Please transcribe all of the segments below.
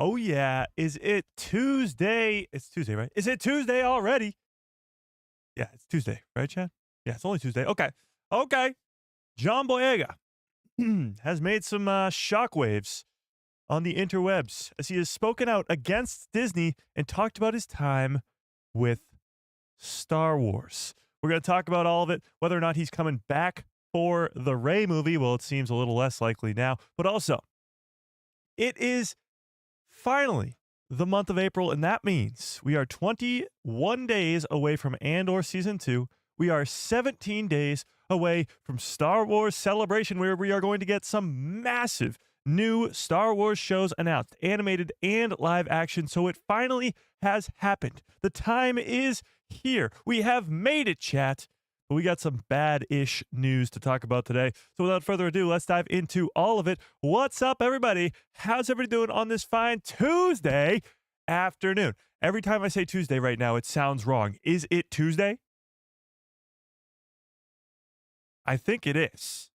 Oh, yeah. Is it Tuesday? It's Tuesday, right? Is it Tuesday already? Yeah, it's Tuesday, right, Chad? Yeah, it's only Tuesday. Okay. Okay. John Boyega has made some shockwaves on the interwebs as he has spoken out against Disney and talked about his time with Star Wars. We're going to talk about all of it, whether or not he's coming back for the Rey movie. Well, it seems a little less likely now, but also it is finally the month of April, and that means we are 21 days away from Andor Season 2. We are 17 days away from Star Wars Celebration, where we are going to get some massive new Star Wars shows announced, animated and live action. So it finally has happened. The time is here. We have made it, chat. But we got some bad-ish news to talk about today. So without further ado, let's dive into all of it. What's up, everybody? How's everybody doing on this fine Tuesday afternoon? Every time I say Tuesday right now, it sounds wrong. Is it Tuesday? I think it is.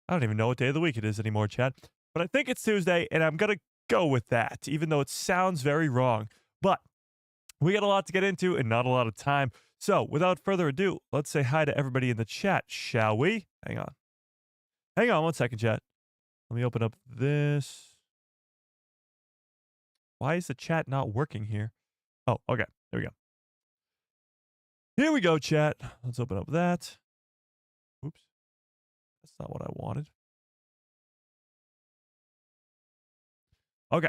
I don't even know what day of the week it is anymore, Chad. But I think it's Tuesday, and I'm going to go with that, even though it sounds very wrong. But we got a lot to get into and not a lot of time. So, without further ado, let's say hi to everybody in the chat, shall we? Hang on. Hang on 1 second, chat. Let me open up this. Why is the chat not working here? Oh, okay. There we go. Here we go, chat. Let's open up that. Oops. That's not what I wanted. Okay.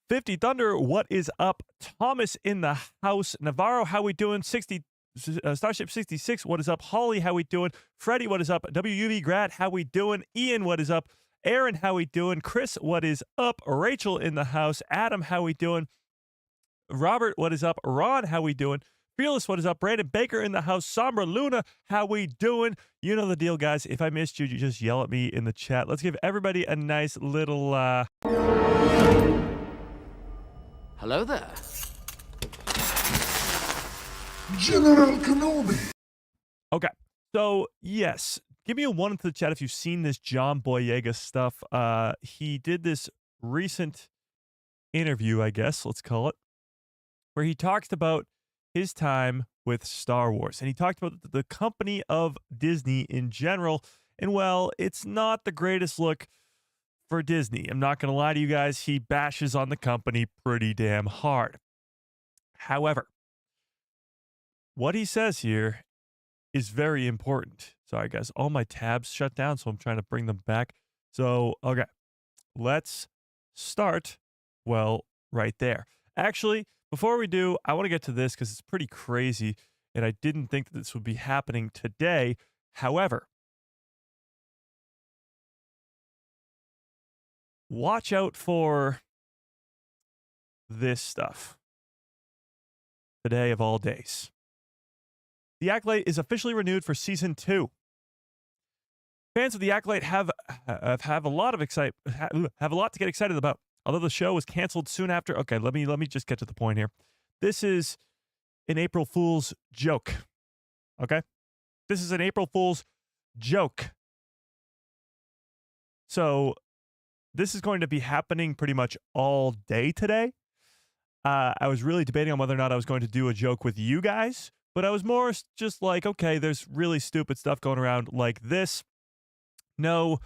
50 Thunder, what is up? Thomas in the house. Navarro, how we doing? Starship 66, what is up? Holly, how we doing? Freddie, what is up? WUV Grad, how we doing? Ian, what is up? Aaron, how we doing? Chris, what is up? Rachel in the house. Adam, how we doing? Robert, what is up? Ron, how we doing? Fearless, what is up? Brandon Baker in the house. Sombra Luna, how we doing? You know the deal, guys. If I missed you, you just yell at me in the chat. Let's give everybody a nice little Hello there. General Kenobi. Okay. So, yes. Give me a 1 into the chat if you've seen this John Boyega stuff. He did this recent interview, I guess, let's call it, where he talks about his time with Star Wars. And he talked about the company of Disney in general. And, well, it's not the greatest look for Disney. I'm not going to lie to you guys. He bashes on the company pretty damn hard. However, what he says here is very important. Sorry, guys. All my tabs shut down, so I'm trying to bring them back. So, okay. Let's start, well, right there. Actually, before we do, I want to get to this because it's pretty crazy, and I didn't think that this would be happening today. However, watch out for this stuff today of all days. The Acolyte is officially renewed for Season 2. Fans of The Acolyte have a lot to get excited about. Although the show was canceled soon after. Okay, let me just get to the point here. This is an April Fool's joke. Okay? This is an April Fool's joke. So, this is going to be happening pretty much all day today. I was really debating on whether or not I was going to do a joke with you guys, but I was more just like, okay, there's really stupid stuff going around like this. No,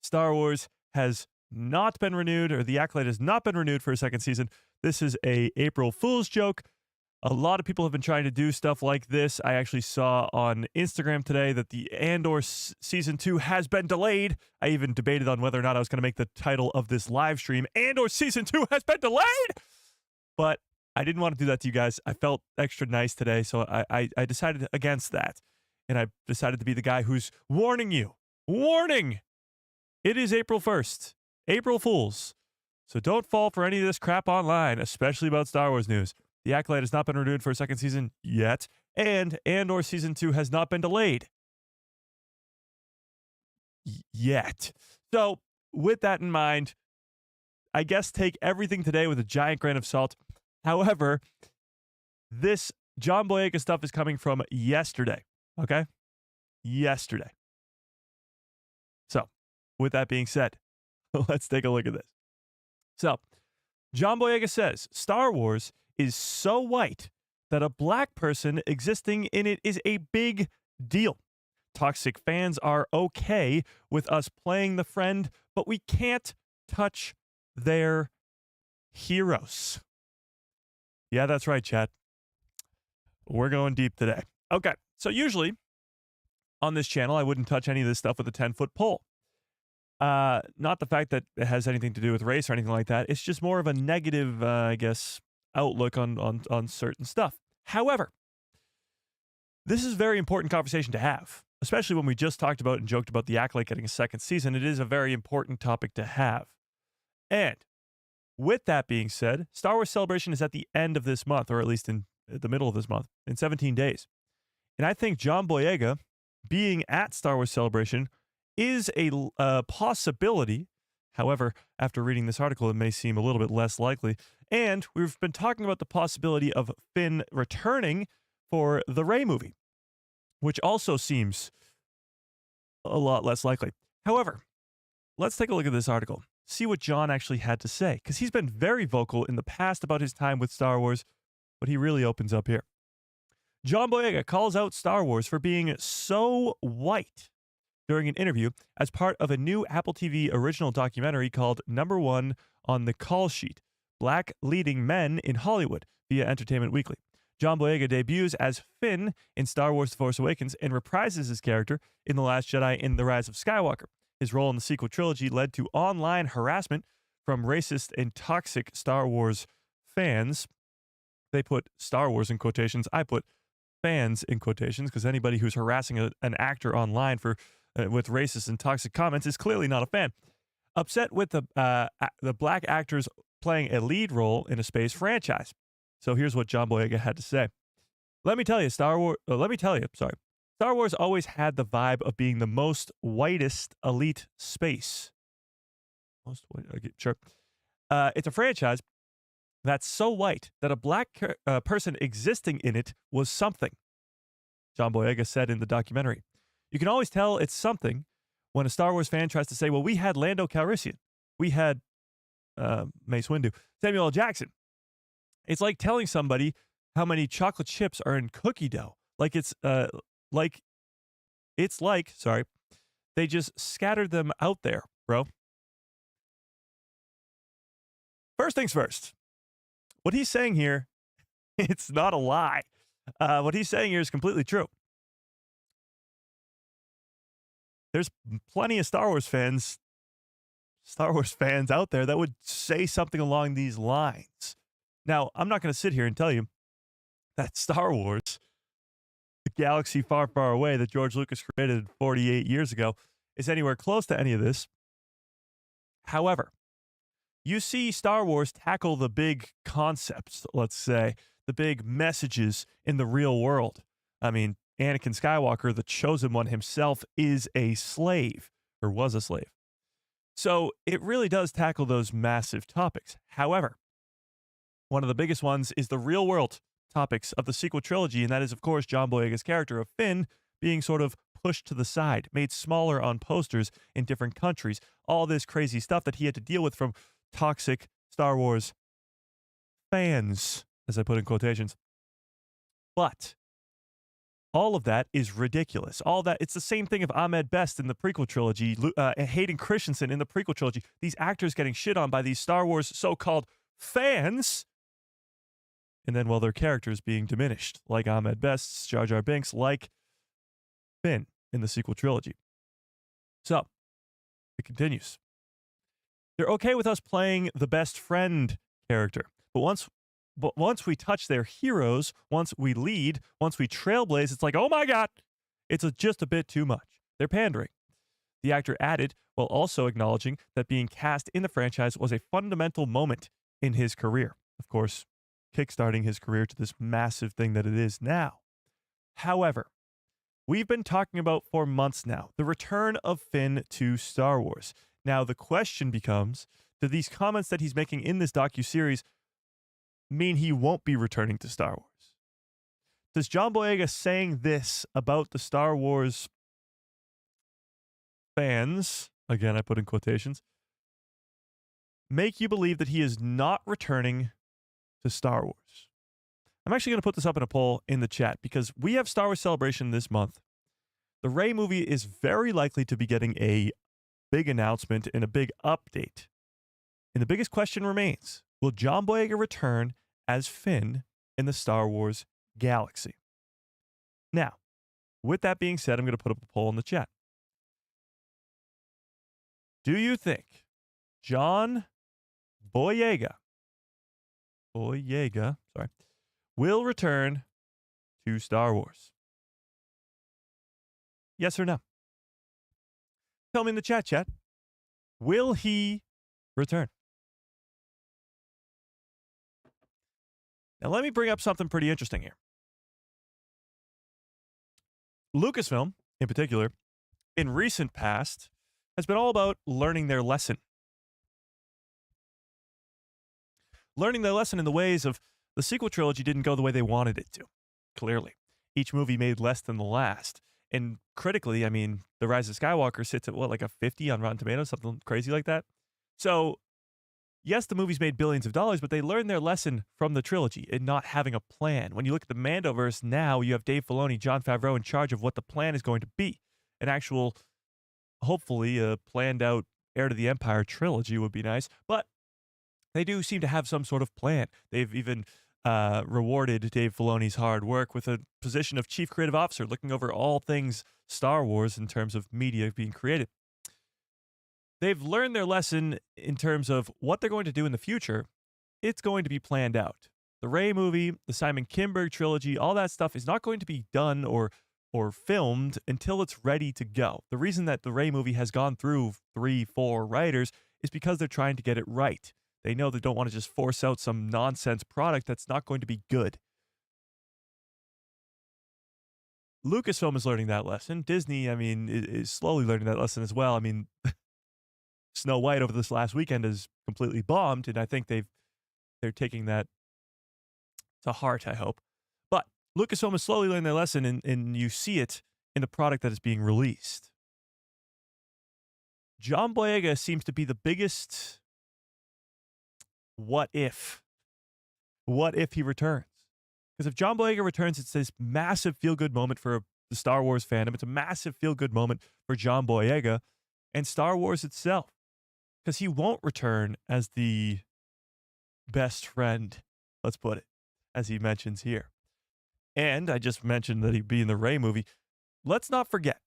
Star Wars has not been renewed, or The Acolyte has not been renewed for a second season. This is a April Fool's joke. A lot of people have been trying to do stuff like this. I actually saw on Instagram today that the Andor Season 2 has been delayed. I even debated on whether or not I was going to make the title of this live stream, Andor Season 2 has been delayed! But I didn't want to do that to you guys. I felt extra nice today, so I decided against that. And I decided to be the guy who's warning you. Warning! It is April 1st. April Fools. So don't fall for any of this crap online, especially about Star Wars news. The Acolyte has not been renewed for a second season yet, and Andor Season 2 has not been delayed yet. So, with that in mind, I guess take everything today with a giant grain of salt. However, this John Boyega stuff is coming from yesterday, okay? Yesterday. So, with that being said, Let's take a look at this. So, John Boyega says Star Wars is so white that a black person existing in it is a big deal. Toxic fans are okay with us playing the friend, but we can't touch their heroes. Yeah, that's right, chat. We're going deep today. Okay, so usually on this channel, I wouldn't touch any of this stuff with a 10-foot pole. Not the fact that it has anything to do with race or anything like that. It's just more of a negative, I guess, outlook on certain stuff. However, this is a very important conversation to have, especially when we just talked about and joked about The Acolyte getting a second season. It is a very important topic to have. And with that being said, Star Wars Celebration is at the end of this month, or at least in the middle of this month, in 17 days. And I think John Boyega being at Star Wars Celebration is a possibility. However, after reading this article, it may seem a little bit less likely. And we've been talking about the possibility of Finn returning for the Rey movie, which also seems a lot less likely. However, let's take a look at this article, see what John actually had to say, because he's been very vocal in the past about his time with Star Wars, but he really opens up here. John Boyega calls out Star Wars for being so white during an interview as part of a new Apple TV original documentary called Number One on the Call Sheet, Black Leading Men in Hollywood, via Entertainment Weekly. John Boyega debuts as Finn in Star Wars The Force Awakens and reprises his character in The Last Jedi in The Rise of Skywalker. His role in the sequel trilogy led to online harassment from racist and toxic Star Wars fans. They put Star Wars in quotations. I put fans in quotations because anybody who's harassing an actor online for with racist and toxic comments is clearly not a fan. Upset with the black actors playing a lead role in a space franchise. So here's what John Boyega had to say. Let me tell you, Star Wars always had the vibe of being the most whitest elite space. Most white, okay, sure. It's a franchise that's so white that a black person existing in it was something, John Boyega said in the documentary. You can always tell it's something when a Star Wars fan tries to say, well, we had Lando Calrissian. We had Mace Windu. Samuel L. Jackson. It's like telling somebody how many chocolate chips are in cookie dough. Like they just scattered them out there, bro. First things first. What he's saying here, it's not a lie. What he's saying here is completely true. There's plenty of Star Wars fans out there that would say something along these lines. Now, I'm not going to sit here and tell you that Star Wars, the galaxy far, far away that George Lucas created 48 years ago, is anywhere close to any of this. However, you see Star Wars tackle the big concepts, let's say, the big messages in the real world. I mean, Anakin Skywalker, the chosen one himself, is a slave, or was a slave. So it really does tackle those massive topics. However, one of the biggest ones is the real world topics of the sequel trilogy, and that is, of course, John Boyega's character of Finn being sort of pushed to the side, made smaller on posters in different countries. All this crazy stuff that he had to deal with from toxic Star Wars fans, as I put in quotations. But all of that is ridiculous. All that, it's the same thing of Ahmed Best in the prequel trilogy, Hayden Christensen in the prequel trilogy. These actors getting shit on by these Star Wars so-called fans, and then, well, their characters being diminished, like Ahmed Best's Jar Jar Binks, like Finn in the sequel trilogy. So, it continues. They're okay with us playing the best friend character, but once we touch their heroes, once we lead, once we trailblaze, it's like, oh my God, it's just a bit too much. They're pandering. The actor added, while also acknowledging that being cast in the franchise was a fundamental moment in his career. Of course, kickstarting his career to this massive thing that it is now. However, we've been talking about for months now the return of Finn to Star Wars. Now, the question becomes, do these comments that he's making in this docuseries mean he won't be returning to Star Wars? Does John Boyega saying this about the Star Wars fans, again, I put in quotations, make you believe that he is not returning to Star Wars? I'm actually going to put this up in a poll in the chat because we have Star Wars Celebration this month. The Rey movie is very likely to be getting a big announcement and a big update. And the biggest question remains, will John Boyega return as Finn in the Star Wars galaxy? Now, with that being said, I'm going to put up a poll in the chat. Do you think John Boyega, will return to Star Wars? Yes or no? Tell me in the chat. Will he return? Now, let me bring up something pretty interesting here. Lucasfilm, in particular, in recent past, has been all about learning their lesson. Learning their lesson in the ways of the sequel trilogy didn't go the way they wanted it to, clearly. Each movie made less than the last. And critically, I mean, The Rise of Skywalker sits at, like a 50 on Rotten Tomatoes, something crazy like that. So, yes, the movies made billions of dollars, but they learned their lesson from the trilogy in not having a plan. When you look at the Mandoverse now, you have Dave Filoni, Jon Favreau in charge of what the plan is going to be. An actual, hopefully, a planned out Heir to the Empire trilogy would be nice. But they do seem to have some sort of plan. They've even rewarded Dave Filoni's hard work with a position of Chief Creative Officer, looking over all things Star Wars in terms of media being created. They've learned their lesson in terms of what they're going to do in the future. It's going to be planned out. The Rey movie, the Simon Kinberg trilogy, all that stuff is not going to be done or filmed until it's ready to go. The reason that the Rey movie has gone through 3-4 writers is because they're trying to get it right. They know they don't want to just force out some nonsense product that's not going to be good. Lucasfilm is learning that lesson. Disney, I mean, is slowly learning that lesson as well. I mean, Snow White over this last weekend is completely bombed, and I think they're taking that to heart, I hope. But Lucasfilm is slowly learning their lesson, and you see it in the product that is being released. John Boyega seems to be the biggest what if he returns. Because if John Boyega returns, it's this massive feel-good moment for the Star Wars fandom. It's a massive feel-good moment for John Boyega and Star Wars itself. Because he won't return as the best friend, let's put it, as he mentions here. And I just mentioned that he'd be in the Rey movie. Let's not forget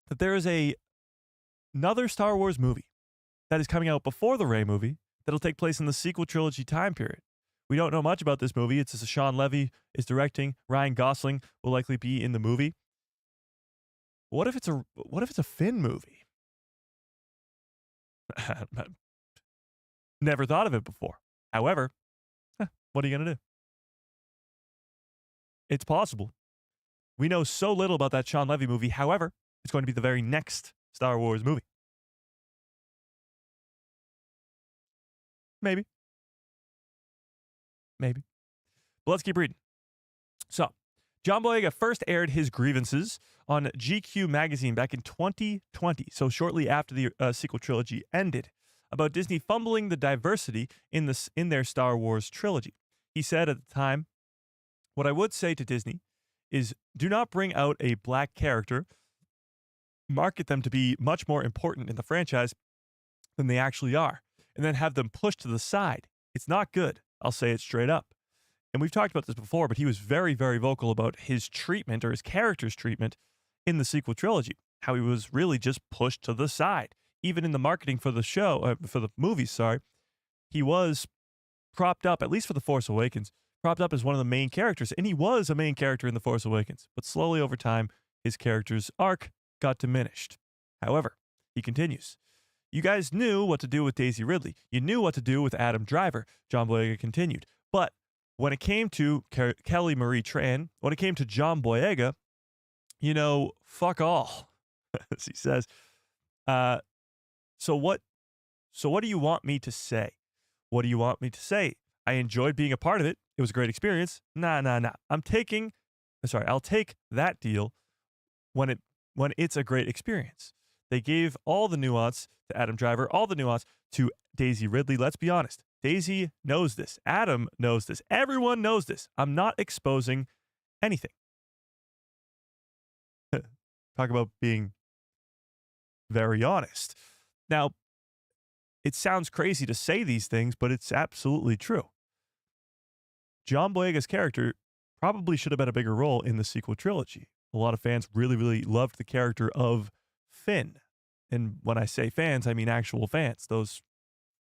that there is another Star Wars movie that is coming out before the Rey movie that'll take place in the sequel trilogy time period. We don't know much about this movie. It's just Sean Levy is directing. Ryan Gosling will likely be in the movie. What if it's a Finn movie? Never thought of it before. However, what are you going to do? It's possible. We know so little about that Sean Levy movie. However, it's going to be the very next Star Wars movie. Maybe. But let's keep reading. So, John Boyega first aired his grievances on GQ magazine back in 2020, so shortly after the sequel trilogy ended, about Disney fumbling the diversity in their Star Wars trilogy. He said at the time, "What I would say to Disney is do not bring out a black character, market them to be much more important in the franchise than they actually are, and then have them pushed to the side. It's not good. I'll say it straight up." And we've talked about this before, but he was very, very vocal about his treatment or his character's treatment in the sequel trilogy, how he was really just pushed to the side. Even in the marketing for the show, for the movies, he was propped up, at least for The Force Awakens, propped up as one of the main characters. And he was a main character in The Force Awakens. But slowly over time, his character's arc got diminished. However, he continues. "You guys knew what to do with Daisy Ridley. You knew what to do with Adam Driver," John Boyega continued. "But when it came to Kelly Marie Tran, when it came to John Boyega, fuck all," as he says. So what do you want me to say? What do you want me to say? I enjoyed being a part of it. It was a great experience. Nah. I'll take that deal when it's a great experience. They gave all the nuance to Adam Driver, all the nuance to Daisy Ridley. Let's be honest. Daisy knows this. Adam knows this. Everyone knows this. I'm not exposing anything. Talk about being very honest. Now, it sounds crazy to say these things, but it's absolutely true. John Boyega's character probably should have had a bigger role in the sequel trilogy. A lot of fans really, really loved the character of Finn. And when I say fans, I mean actual fans. Those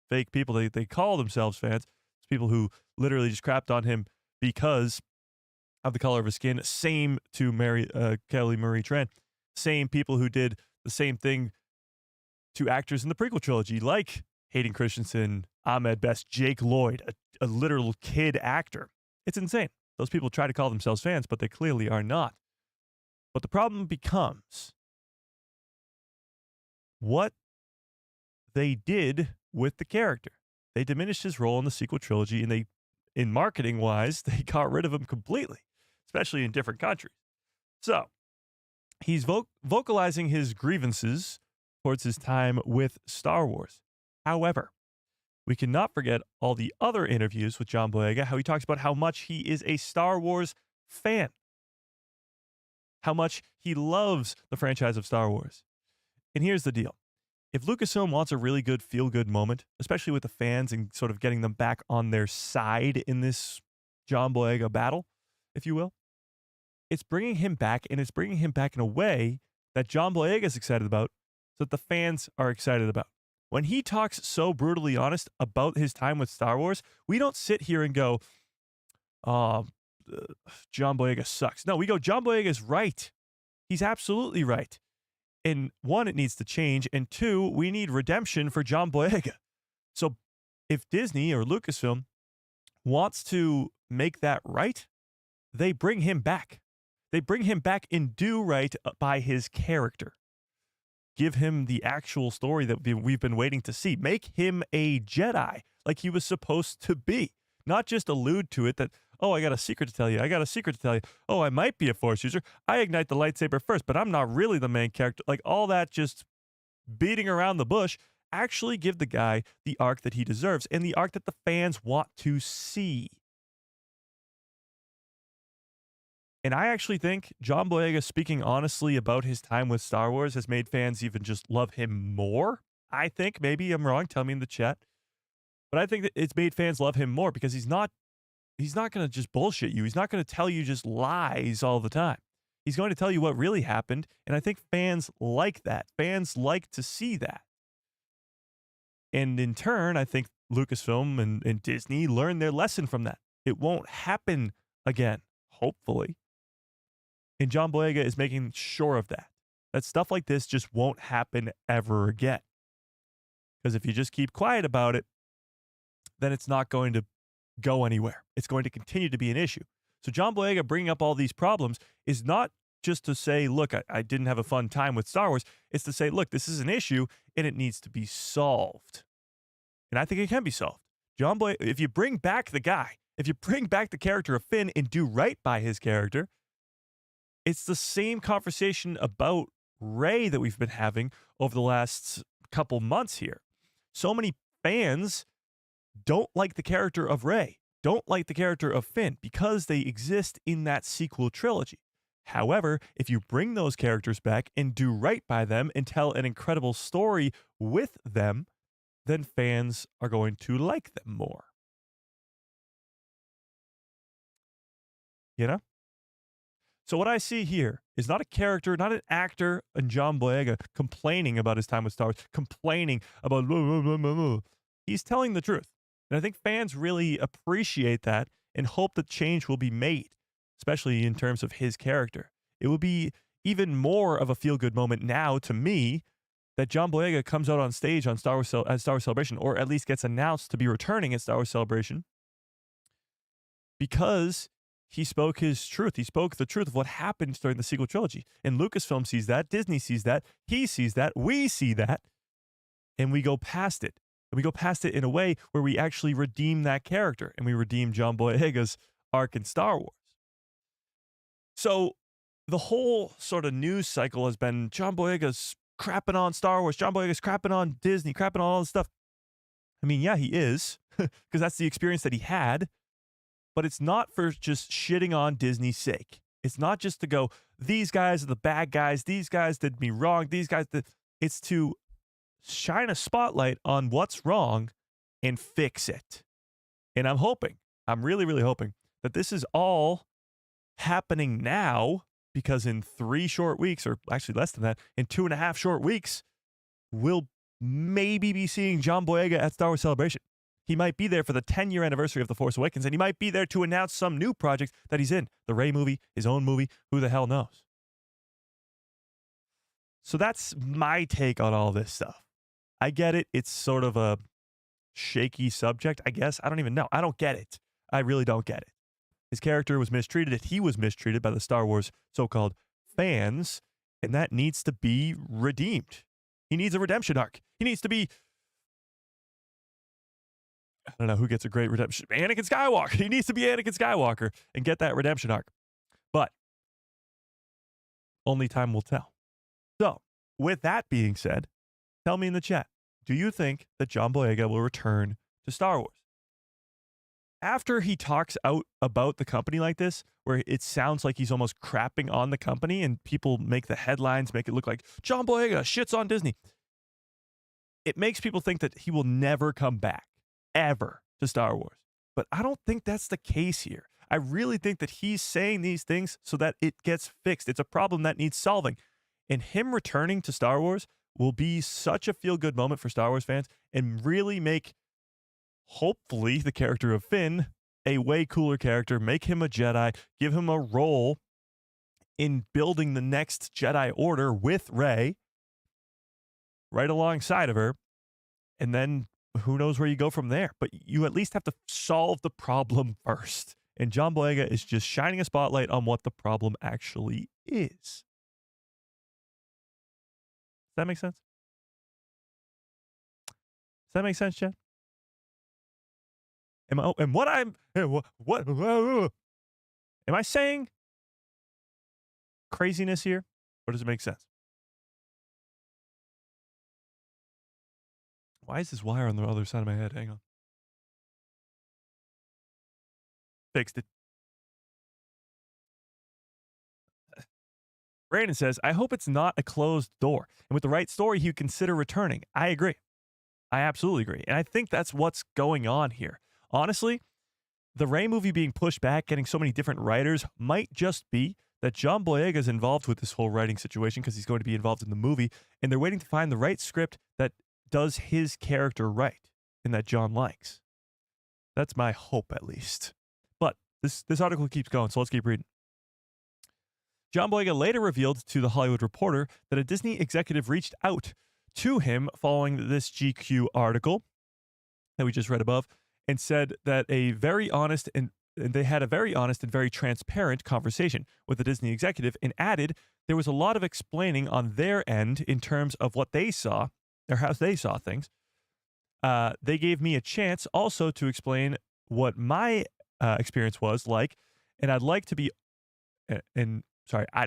fake people, they call themselves fans. It's people who literally just crapped on him because of the color of his skin. Same to Kelly Marie Tran. Same people who did the same thing to actors in the prequel trilogy, like Hayden Christensen, Ahmed Best, Jake Lloyd, a literal kid actor. It's insane. Those people try to call themselves fans, but they clearly are not. But the problem becomes what they did with the character. They diminished his role in the sequel trilogy, and in marketing wise, they got rid of him completely, especially in different countries. So he's vocalizing his grievances towards his time with Star Wars. However, we cannot forget all the other interviews with John Boyega, how he talks about how much he is a Star Wars fan, how much he loves the franchise of Star Wars. And here's the deal. If Lucasfilm wants a really good feel-good moment, especially with the fans and sort of getting them back on their side in this John Boyega battle, if you will, it's bringing him back, and it's bringing him back in a way that John Boyega is excited about, so that the fans are excited about. When he talks so brutally honest about his time with Star Wars, we don't sit here and go, oh, John Boyega sucks. No, we go, John Boyega is right. He's absolutely right. And one, it needs to change. And two, we need redemption for John Boyega. So if Disney or Lucasfilm wants to make that right, they bring him back. They bring him back and do right by his character. Give him the actual story that we've been waiting to see. Make him a Jedi like he was supposed to be. Not just allude to it that, oh, I got a secret to tell you. I got a secret to tell you. Oh, I might be a Force user. I ignite the lightsaber first, but I'm not really the main character. Like all that just beating around the bush. Actually give the guy the arc that he deserves and the arc that the fans want to see. And I actually think John Boyega speaking honestly about his time with Star Wars has made fans even just love him more. I think, maybe I'm wrong, tell me in the chat. But I think that it's made fans love him more because he's not going to just bullshit you. He's not going to tell you just lies all the time. He's going to tell you what really happened, and I think fans like that. Fans like to see that. And in turn, I think Lucasfilm and Disney learned their lesson from that. It won't happen again, hopefully. And John Boyega is making sure of that. That stuff like this just won't happen ever again. Because if you just keep quiet about it, then it's not going to go anywhere. It's going to continue to be an issue. So John Boyega bringing up all these problems is not just to say, look, I didn't have a fun time with Star Wars. It's to say, look, this is an issue and it needs to be solved. And I think it can be solved. John Boyega, if you bring back the guy, if you bring back the character of Finn and do right by his character, it's the same conversation about Rey that we've been having over the last couple months here. So many fans don't like the character of Rey, don't like the character of Finn because they exist in that sequel trilogy. However, if you bring those characters back and do right by them and tell an incredible story with them, then fans are going to like them more. You know? So what I see here is not a character, not an actor, and John Boyega complaining about his time with Star Wars, complaining about blah, blah, blah, blah, blah. He's telling the truth. And I think fans really appreciate that and hope that change will be made, especially in terms of his character. It will be even more of a feel-good moment now to me that John Boyega comes out on stage on Star Wars Celebration, or at least gets announced to be returning at Star Wars Celebration, because he spoke his truth. He spoke the truth of what happened during the sequel trilogy. And Lucasfilm sees that, Disney sees that, he sees that, we see that, and we go past it. And we go past it in a way where we actually redeem that character, and we redeem John Boyega's arc in Star Wars. So the whole sort of news cycle has been John Boyega's crapping on Star Wars. John Boyega's crapping on Disney, crapping on all this stuff. I mean, yeah, he is, because that's the experience that he had. But it's not for just shitting on Disney's sake. It's not just to go, these guys are the bad guys. These guys did me wrong. These guys did. It's to shine a spotlight on what's wrong and fix it. And I'm really, really hoping that this is all happening now, because in 3 short weeks, or actually less than that, in 2.5 short weeks, we'll maybe be seeing John Boyega at Star Wars Celebration. He might be there for the 10-year anniversary of The Force Awakens, and he might be there to announce some new project that he's in. The Rey movie, his own movie, who the hell knows? So that's my take on all this stuff. I get it. It's sort of a shaky subject, I guess. I don't even know. I don't get it. I really don't get it. His character was mistreated. He was mistreated by the Star Wars so-called fans, and that needs to be redeemed. He needs a redemption arc. He needs to be, I don't know who gets a great redemption. Anakin Skywalker. He needs to be Anakin Skywalker and get that redemption arc. But only time will tell. So, with that being said, tell me in the chat, do you think that John Boyega will return to Star Wars? After he talks out about the company like this, where it sounds like he's almost crapping on the company and people make the headlines, make it look like John Boyega shits on Disney, it makes people think that he will never come back, ever, to Star Wars. But I don't think that's the case here. I really think that he's saying these things so that it gets fixed. It's a problem that needs solving. And him returning to Star Wars will be such a feel-good moment for Star Wars fans and really make, hopefully, the character of Finn a way cooler character, make him a Jedi, give him a role in building the next Jedi Order with Rey right alongside of her. And then who knows where you go from there. But you at least have to solve the problem first. And John Boyega is just shining a spotlight on what the problem actually is. Does that make sense? Does that make sense, Chad? Am I saying craziness here, or does it make sense? Why is this wire on the other side of my head? Hang on. Fixed it. Brandon says, I hope it's not a closed door. And with the right story, he would consider returning. I agree. I absolutely agree. And I think that's what's going on here. Honestly, the Rey movie being pushed back, getting so many different writers, might just be that John Boyega is involved with this whole writing situation because he's going to be involved in the movie, and they're waiting to find the right script that does his character right and that John likes. That's my hope, at least. But this article keeps going, so let's keep reading. John Boyega later revealed to The Hollywood Reporter that a Disney executive reached out to him following this GQ article that we just read above, and said that they had a very honest and very transparent conversation with the Disney executive, and added there was a lot of explaining on their end in terms of what they saw, or how they saw things. They gave me a chance also to explain what my experience was like, and I'd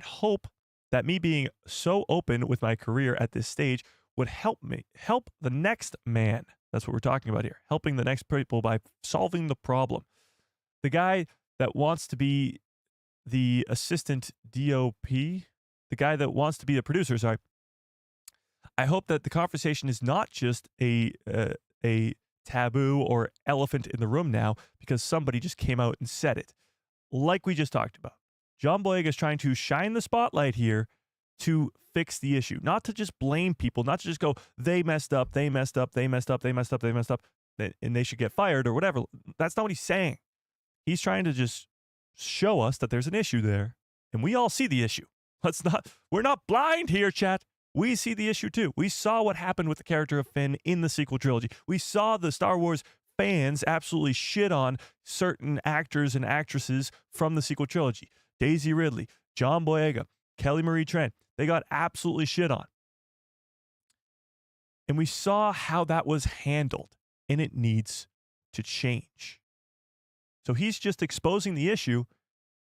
hope that me being so open with my career at this stage would help the next man. That's what we're talking about here. Helping the next people by solving the problem. The guy that wants to be the assistant DOP, the guy that wants to be the producer, sorry. I hope that the conversation is not just a taboo or elephant in the room now because somebody just came out and said it. Like we just talked about. John Boyega is trying to shine the spotlight here to fix the issue, not to just blame people, not to just go, they messed up, and they should get fired or whatever. That's not what he's saying. He's trying to just show us that there's an issue there, and we all see the issue. We're not blind here, chat. We see the issue too. We saw what happened with the character of Finn in the sequel trilogy. We saw the Star Wars fans absolutely shit on certain actors and actresses from the sequel trilogy. Daisy Ridley, John Boyega, Kelly Marie Tran. They got absolutely shit on. And we saw how that was handled, and it needs to change. So he's just exposing the issue,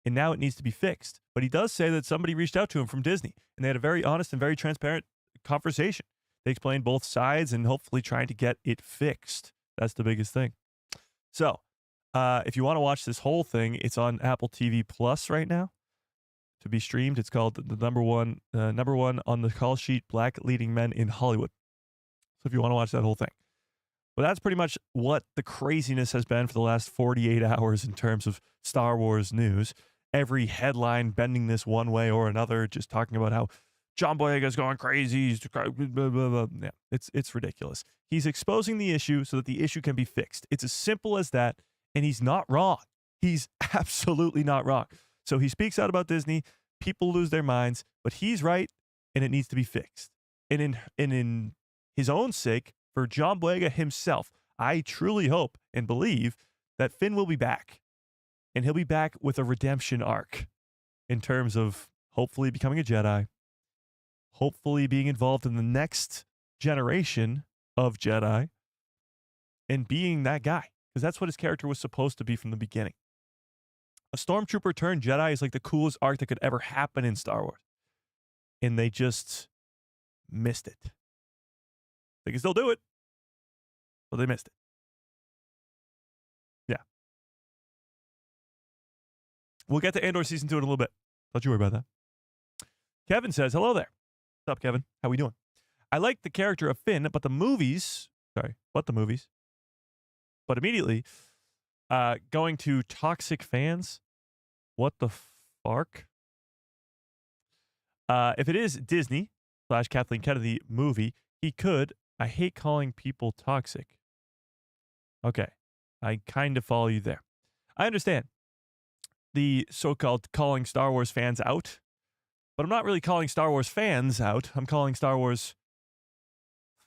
and now it needs to be fixed. But he does say that somebody reached out to him from Disney, and they had a very honest and very transparent conversation. They explain both sides and hopefully trying to get it fixed. That's the biggest thing. So, if you want to watch this whole thing, it's on Apple TV Plus right now to be streamed. It's called the number one on the call sheet, Black Leading Men in Hollywood. So if you want to watch that whole thing. But that's pretty much what the craziness has been for the last 48 hours in terms of Star Wars news. Every headline bending this one way or another, just talking about how John Boyega's going crazy. Blah, blah, blah. Yeah, it's ridiculous. He's exposing the issue so that the issue can be fixed. It's as simple as that, and he's not wrong. He's absolutely not wrong. So he speaks out about Disney. People lose their minds, but he's right, and it needs to be fixed. And in his own sake, for John Boyega himself, I truly hope and believe that Finn will be back. And he'll be back with a redemption arc in terms of hopefully becoming a Jedi, hopefully being involved in the next generation of Jedi, and being that guy. Because that's what his character was supposed to be from the beginning. A stormtrooper turned Jedi is like the coolest arc that could ever happen in Star Wars. And they just missed it. They can still do it, but they missed it. Yeah. We'll get to Andor Season 2 in a little bit. Don't you worry about that. Kevin says, hello there. What's up, Kevin? How we doing? I like the character of Finn, but the movies... But immediately, going to toxic fans. What the fark? If it is Disney / Kathleen Kennedy movie, he could... I hate calling people toxic. Okay. I kind of follow you there. I understand the so-called calling Star Wars fans out, but I'm not really calling Star Wars fans out. I'm calling Star Wars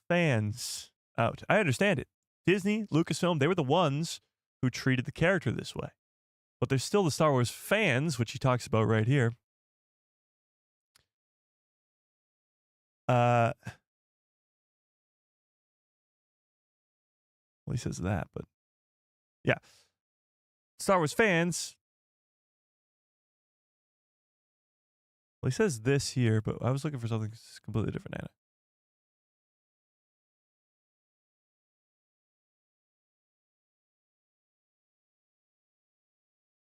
fans out. I understand it. Disney, Lucasfilm, they were the ones who treated the character this way. But there's still the Star Wars fans, which he talks about right here. Well, he says that, but yeah. Star Wars fans. Well, he says this here, but I was looking for something completely different, Anna.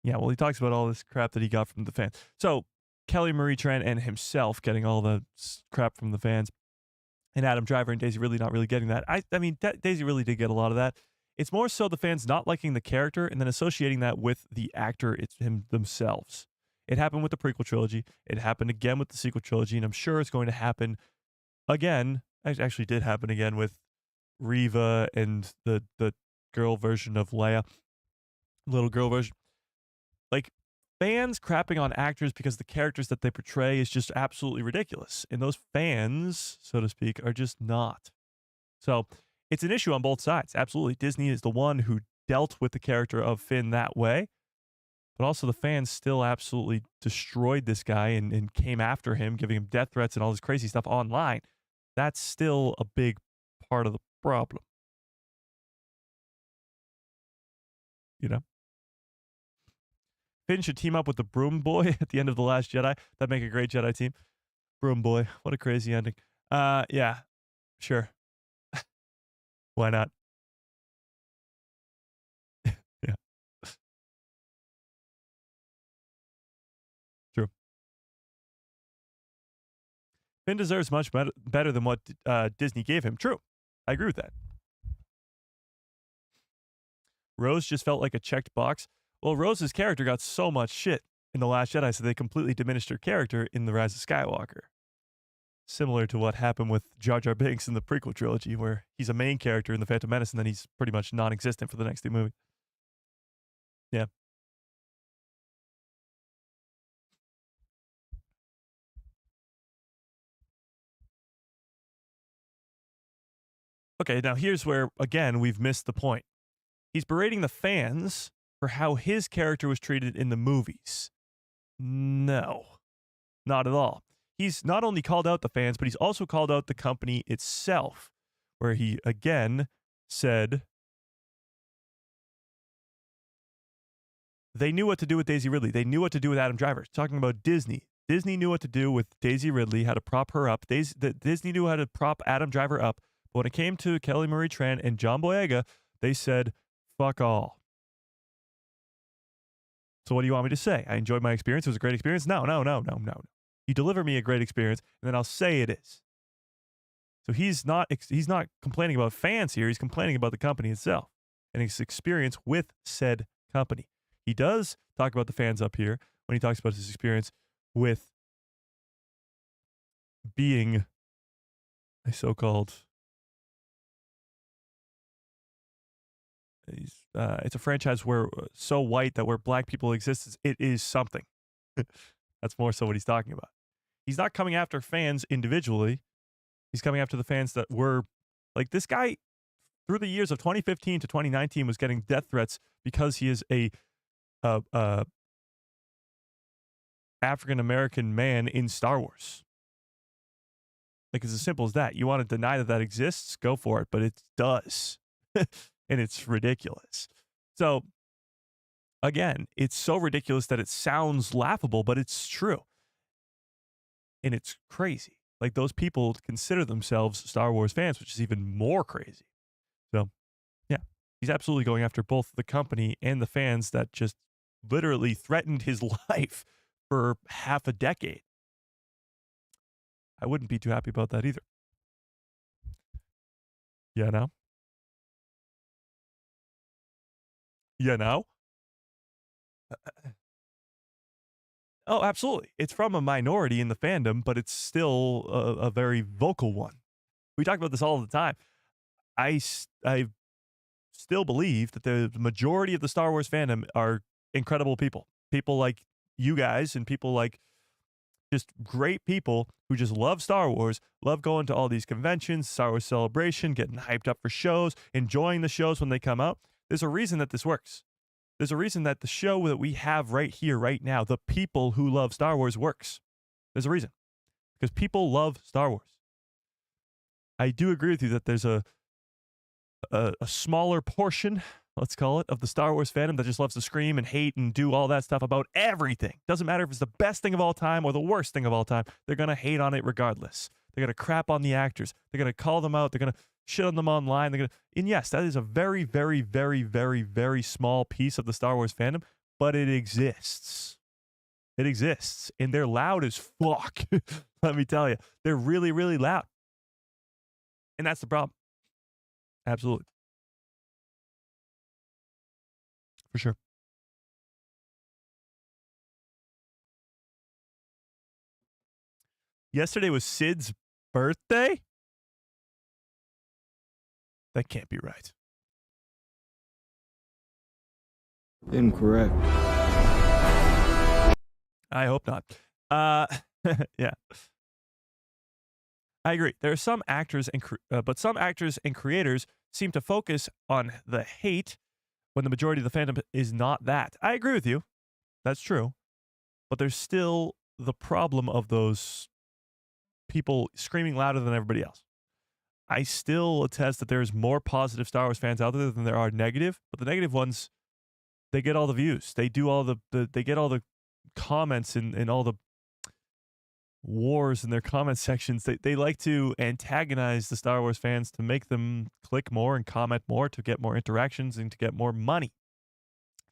Yeah, well, he talks about all this crap that he got from the fans. So, Kelly Marie Tran and himself getting all the crap from the fans. And Adam Driver and Daisy Ridley not really getting that. I mean, Daisy really did get a lot of that. It's more so the fans not liking the character and then associating that with the actor, it's him themselves. It happened with the prequel trilogy. It happened again with the sequel trilogy, and I'm sure it's going to happen again. It actually did happen again with Reva and the girl version of Leia, little girl version. Like, fans crapping on actors because the characters that they portray is just absolutely ridiculous. And those fans, so to speak, are just not. So it's an issue on both sides. Absolutely. Disney is the one who dealt with the character of Finn that way. But also the fans still absolutely destroyed this guy and came after him, giving him death threats and all this crazy stuff online. That's still a big part of the problem. You know? Finn should team up with the Broom Boy at the end of The Last Jedi. That'd make a great Jedi team. Broom Boy. What a crazy ending. Yeah. Sure. Why not? Yeah. True. Finn deserves much better than what Disney gave him. True. I agree with that. Rose just felt like a checked box. Well, Rose's character got so much shit in The Last Jedi, so they completely diminished her character in The Rise of Skywalker. Similar to what happened with Jar Jar Binks in the prequel trilogy, where he's a main character in The Phantom Menace, and then he's pretty much non-existent for the next two movies. Yeah. Okay, now here's where, again, we've missed the point. He's berating the fans for how his character was treated in the movies. No, not at all. He's not only called out the fans, but he's also called out the company itself, where he, again, said they knew what to do with Daisy Ridley. They knew what to do with Adam Driver. Talking about Disney. Disney knew what to do with Daisy Ridley, how to prop her up. Disney knew how to prop Adam Driver up. But when it came to Kelly Marie Tran and John Boyega, they said, fuck all. So what do you want me to say? I enjoyed my experience. It was a great experience. No. You deliver me a great experience, and then I'll say it is. So he's not complaining about fans here. He's complaining about the company itself and his experience with said company. He does talk about the fans up here when he talks about his experience with being a so-called it's a franchise where so white that where black people exist, it is something. That's more so what he's talking about. He's not coming after fans individually. He's coming after the fans that were like this guy through the years of 2015 to 2019 was getting death threats because he is a African-American man in Star Wars. Like, it's as simple as that. You want to deny that that exists? Go for it, but it does. And it's ridiculous. So, again, it's so ridiculous that it sounds laughable, but it's true. And it's crazy. Like, those people consider themselves Star Wars fans, which is even more crazy. So, yeah, he's absolutely going after both the company and the fans that just literally threatened his life for half a decade. I wouldn't be too happy about that either. Yeah, no? Yeah, no? Oh, absolutely. It's from a minority in the fandom, but it's still a very vocal one. We talk about this all the time. I still believe that the majority of the Star Wars fandom are incredible people. People like you guys and people like just great people who just love Star Wars, love going to all these conventions, Star Wars Celebration, getting hyped up for shows, enjoying the shows when they come out. There's a reason that this works. There's a reason that the show that we have right here, right now, the people who love Star Wars works. There's a reason. Because people love Star Wars. I do agree with you that there's a smaller portion, let's call it, of the Star Wars fandom that just loves to scream and hate and do all that stuff about everything. Doesn't matter if it's the best thing of all time or the worst thing of all time. They're going to hate on it regardless. They're going to crap on the actors. They're going to call them out. They're going to shit on them online. And yes, that is a very, very, very, very, very small piece of the Star Wars fandom, but it exists. It exists. And they're loud as fuck. Let me tell you. They're really, really loud. And that's the problem. Absolutely. For sure. Yesterday was Sid's birthday? That can't be right. Incorrect. I hope not. Yeah. I agree. There are some actors but some actors and creators seem to focus on the hate when the majority of the fandom is not that. I agree with you. That's true. But there's still the problem of those people screaming louder than everybody else. I still attest that there's more positive Star Wars fans out there than there are negative, but the negative ones, they get all the views. They do all they get all the comments and all the wars in their comment sections. They like to antagonize the Star Wars fans to make them click more and comment more to get more interactions and to get more money.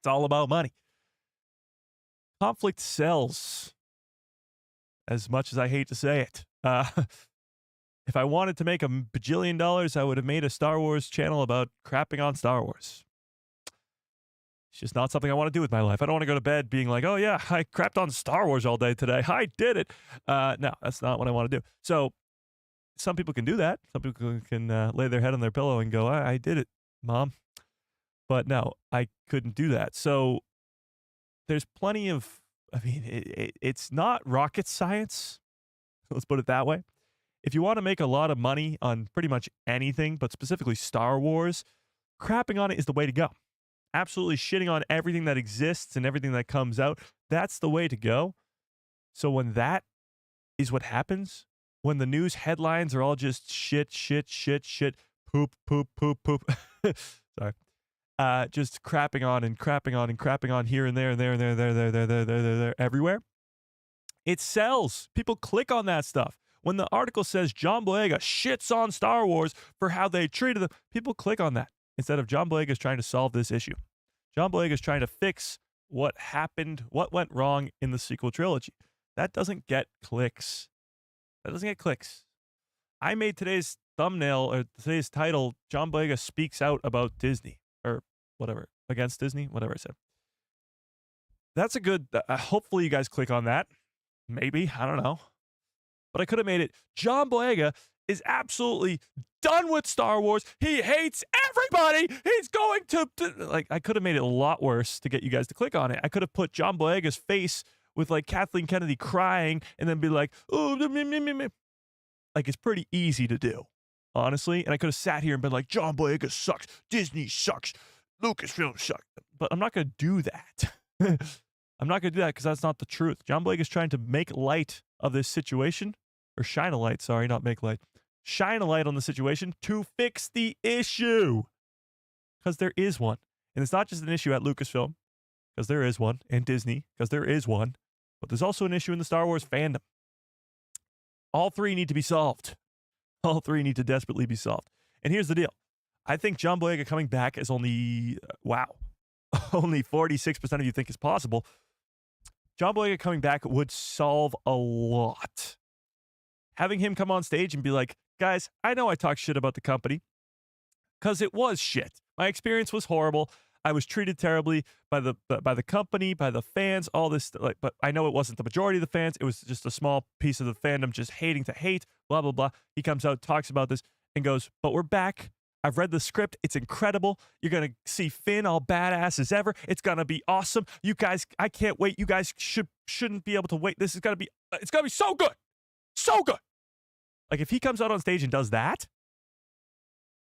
It's all about money. Conflict sells, as much as I hate to say it. If I wanted to make $1 bajillion, I would have made a Star Wars channel about crapping on Star Wars. It's just not something I want to do with my life. I don't want to go to bed being like, oh yeah, I crapped on Star Wars all day today. I did it. No, that's not what I want to do. So some people can do that. Some people can lay their head on their pillow and go, I did it, Mom. But no, I couldn't do that. So there's plenty of, it's not rocket science. Let's put it that way. If you want to make a lot of money on pretty much anything, but specifically Star Wars, crapping on it is the way to go. Absolutely shitting on everything that exists and everything that comes out. That's the way to go. So when that is what happens, when the news headlines are all just shit, poop, sorry. Just crapping on and crapping on and crapping on here and there and there and there, everywhere. It sells. People click on that stuff. When the article says John Boyega shits on Star Wars for how they treated them, people click on that instead of John Boyega is trying to solve this issue. John Boyega is trying to fix what happened, what went wrong in the sequel trilogy. That doesn't get clicks. That doesn't get clicks. I made today's thumbnail or today's title, John Boyega speaks out about Disney or whatever, against Disney, whatever I said. That's a good, hopefully you guys click on that. Maybe, I don't know. But I could have made it, John Boyega is absolutely done with Star Wars. He hates everybody. He's going to, like, I could have made it a lot worse to get you guys to click on it. I could have put John Boyega's face with, like, Kathleen Kennedy crying and then be like, oh, me. Like, it's pretty easy to do, honestly. And I could have sat here and been like, John Boyega sucks. Disney sucks. Lucasfilm sucks. But I'm not going to do that. I'm not going to do that because that's not the truth. John Boyega is trying to make light of this situation, or shine a light, sorry, not make light. Shine a light on the situation to fix the issue. Because there is one. And it's not just an issue at Lucasfilm, because there is one, and Disney, because there is one, but there's also an issue in the Star Wars fandom. All three need to be solved. All three need to desperately be solved. And here's the deal. I think John Boyega coming back is only, only 46% of you think is possible. John Boyega coming back would solve a lot. Having him come on stage and be like, guys, I know I talk shit about the company because it was shit. My experience was horrible. I was treated terribly by the company, by the fans, all this. Like, but I know it wasn't the majority of the fans. It was just a small piece of the fandom just hating to hate, blah, blah, blah. He comes out, talks about this, and goes, but we're back. I've read the script. It's incredible. You're going to see Finn all badass as ever. It's going to be awesome. You guys, I can't wait. You guys shouldn't be able to wait. This is going to be, it's going to be so good. So good. Like, if he comes out on stage and does that,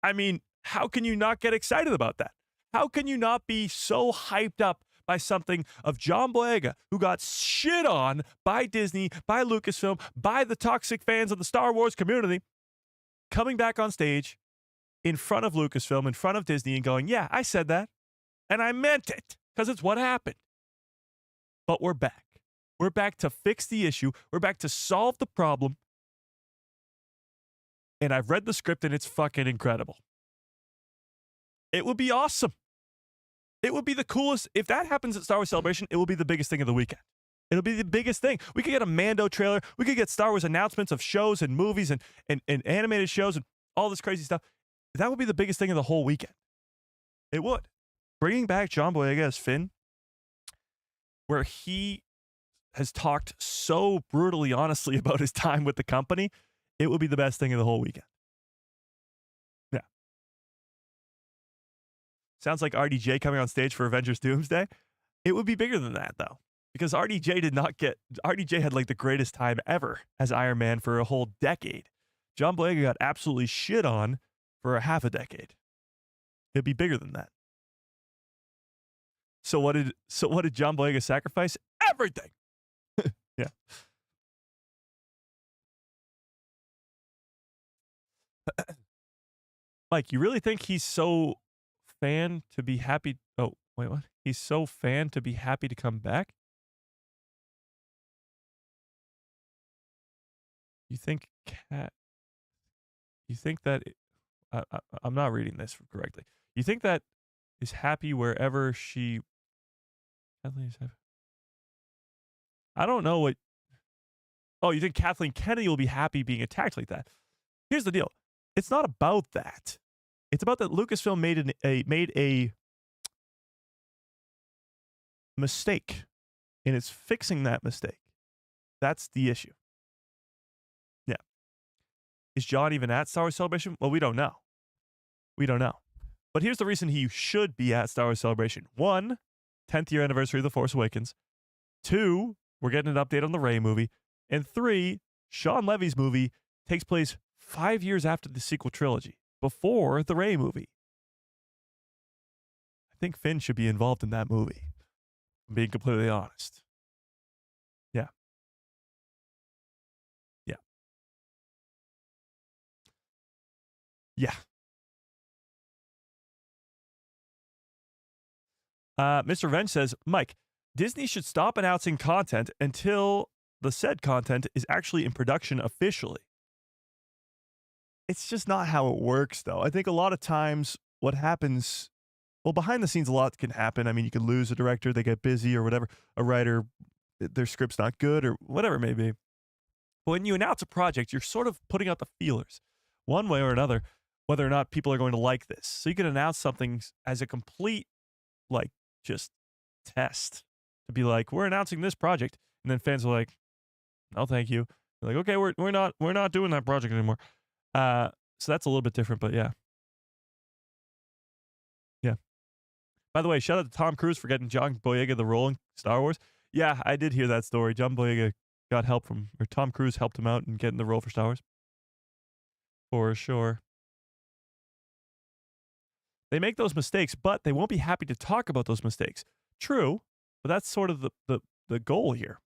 I mean, how can you not get excited about that? How can you not be so hyped up by something of John Boyega, who got shit on by Disney, by Lucasfilm, by the toxic fans of the Star Wars community, coming back on stage in front of Lucasfilm, in front of Disney, and going, yeah, I said that, and I meant it, because it's what happened. But we're back. We're back to fix the issue. We're back to solve the problem. And I've read the script, and it's fucking incredible. It would be awesome. It would be the coolest. If that happens at Star Wars Celebration, it will be the biggest thing of the weekend. It'll be the biggest thing. We could get a Mando trailer. We could get Star Wars announcements of shows and movies and animated shows and all this crazy stuff. That would be the biggest thing of the whole weekend. It would. Bringing back John Boyega as Finn, where he has talked so brutally honestly about his time with the company, it would be the best thing of the whole weekend. Yeah. Sounds like RDJ coming on stage for Avengers Doomsday. It would be bigger than that, though, because RDJ had like the greatest time ever as Iron Man for a whole decade. John Boyega got absolutely shit on for a half a decade. It'd be bigger than that. So what did John Boyega sacrifice? Everything. Yeah. Mike, you really think he's so fan to be happy? Oh, wait, what? He's so fan to be happy to come back? You think that I'm not reading this correctly. You think that is happy wherever she I don't know what. Oh, you think Kathleen Kennedy will be happy being attacked like that? Here's the deal. It's not about that. It's about that Lucasfilm made a mistake, and it's fixing that mistake. That's the issue. Yeah. Is John even at Star Wars Celebration? Well, we don't know. We don't know. But here's the reason he should be at Star Wars Celebration. 1, 10th year anniversary of The Force Awakens. 2, we're getting an update on the Rey movie. And 3, Sean Levy's movie takes place 5 years after the sequel trilogy, before the Rey movie. I think Finn should be involved in that movie, I'm being completely honest. Yeah. Yeah. Yeah. Mr. Revenge says, Mike, Disney should stop announcing content until the said content is actually in production officially. It's just not how it works, though. I think a lot of times what happens, well, behind the scenes, a lot can happen. I mean, you could lose a director, they get busy or whatever, a writer, their script's not good or whatever it may be. But when you announce a project, you're sort of putting out the feelers one way or another, whether or not people are going to like this. So you can announce something as a complete, like, just test to be like, we're announcing this project. And then fans are like, no, thank you. They're like, okay, we're not doing that project anymore. So that's a little bit different, but yeah. Yeah. By the way, shout out to Tom Cruise for getting John Boyega the role in Star Wars. Yeah, I did hear that story. John Boyega got help from, or Tom Cruise helped him out in getting the role for Star Wars. For sure. They make those mistakes, but they won't be happy to talk about those mistakes. True, but that's sort of the goal here.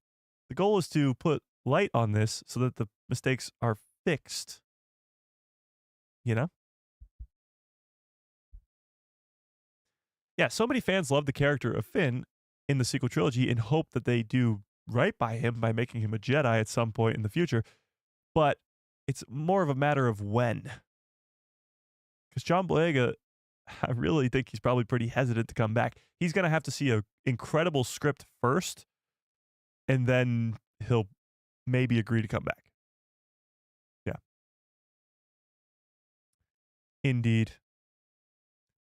The goal is to put light on this so that the mistakes are fixed. You know? Yeah, so many fans love the character of Finn in the sequel trilogy and hope that they do right by him by making him a Jedi at some point in the future. But it's more of a matter of when. Because John Boyega, I really think he's probably pretty hesitant to come back. He's going to have to see an incredible script first, and then he'll maybe agree to come back. Yeah. Indeed.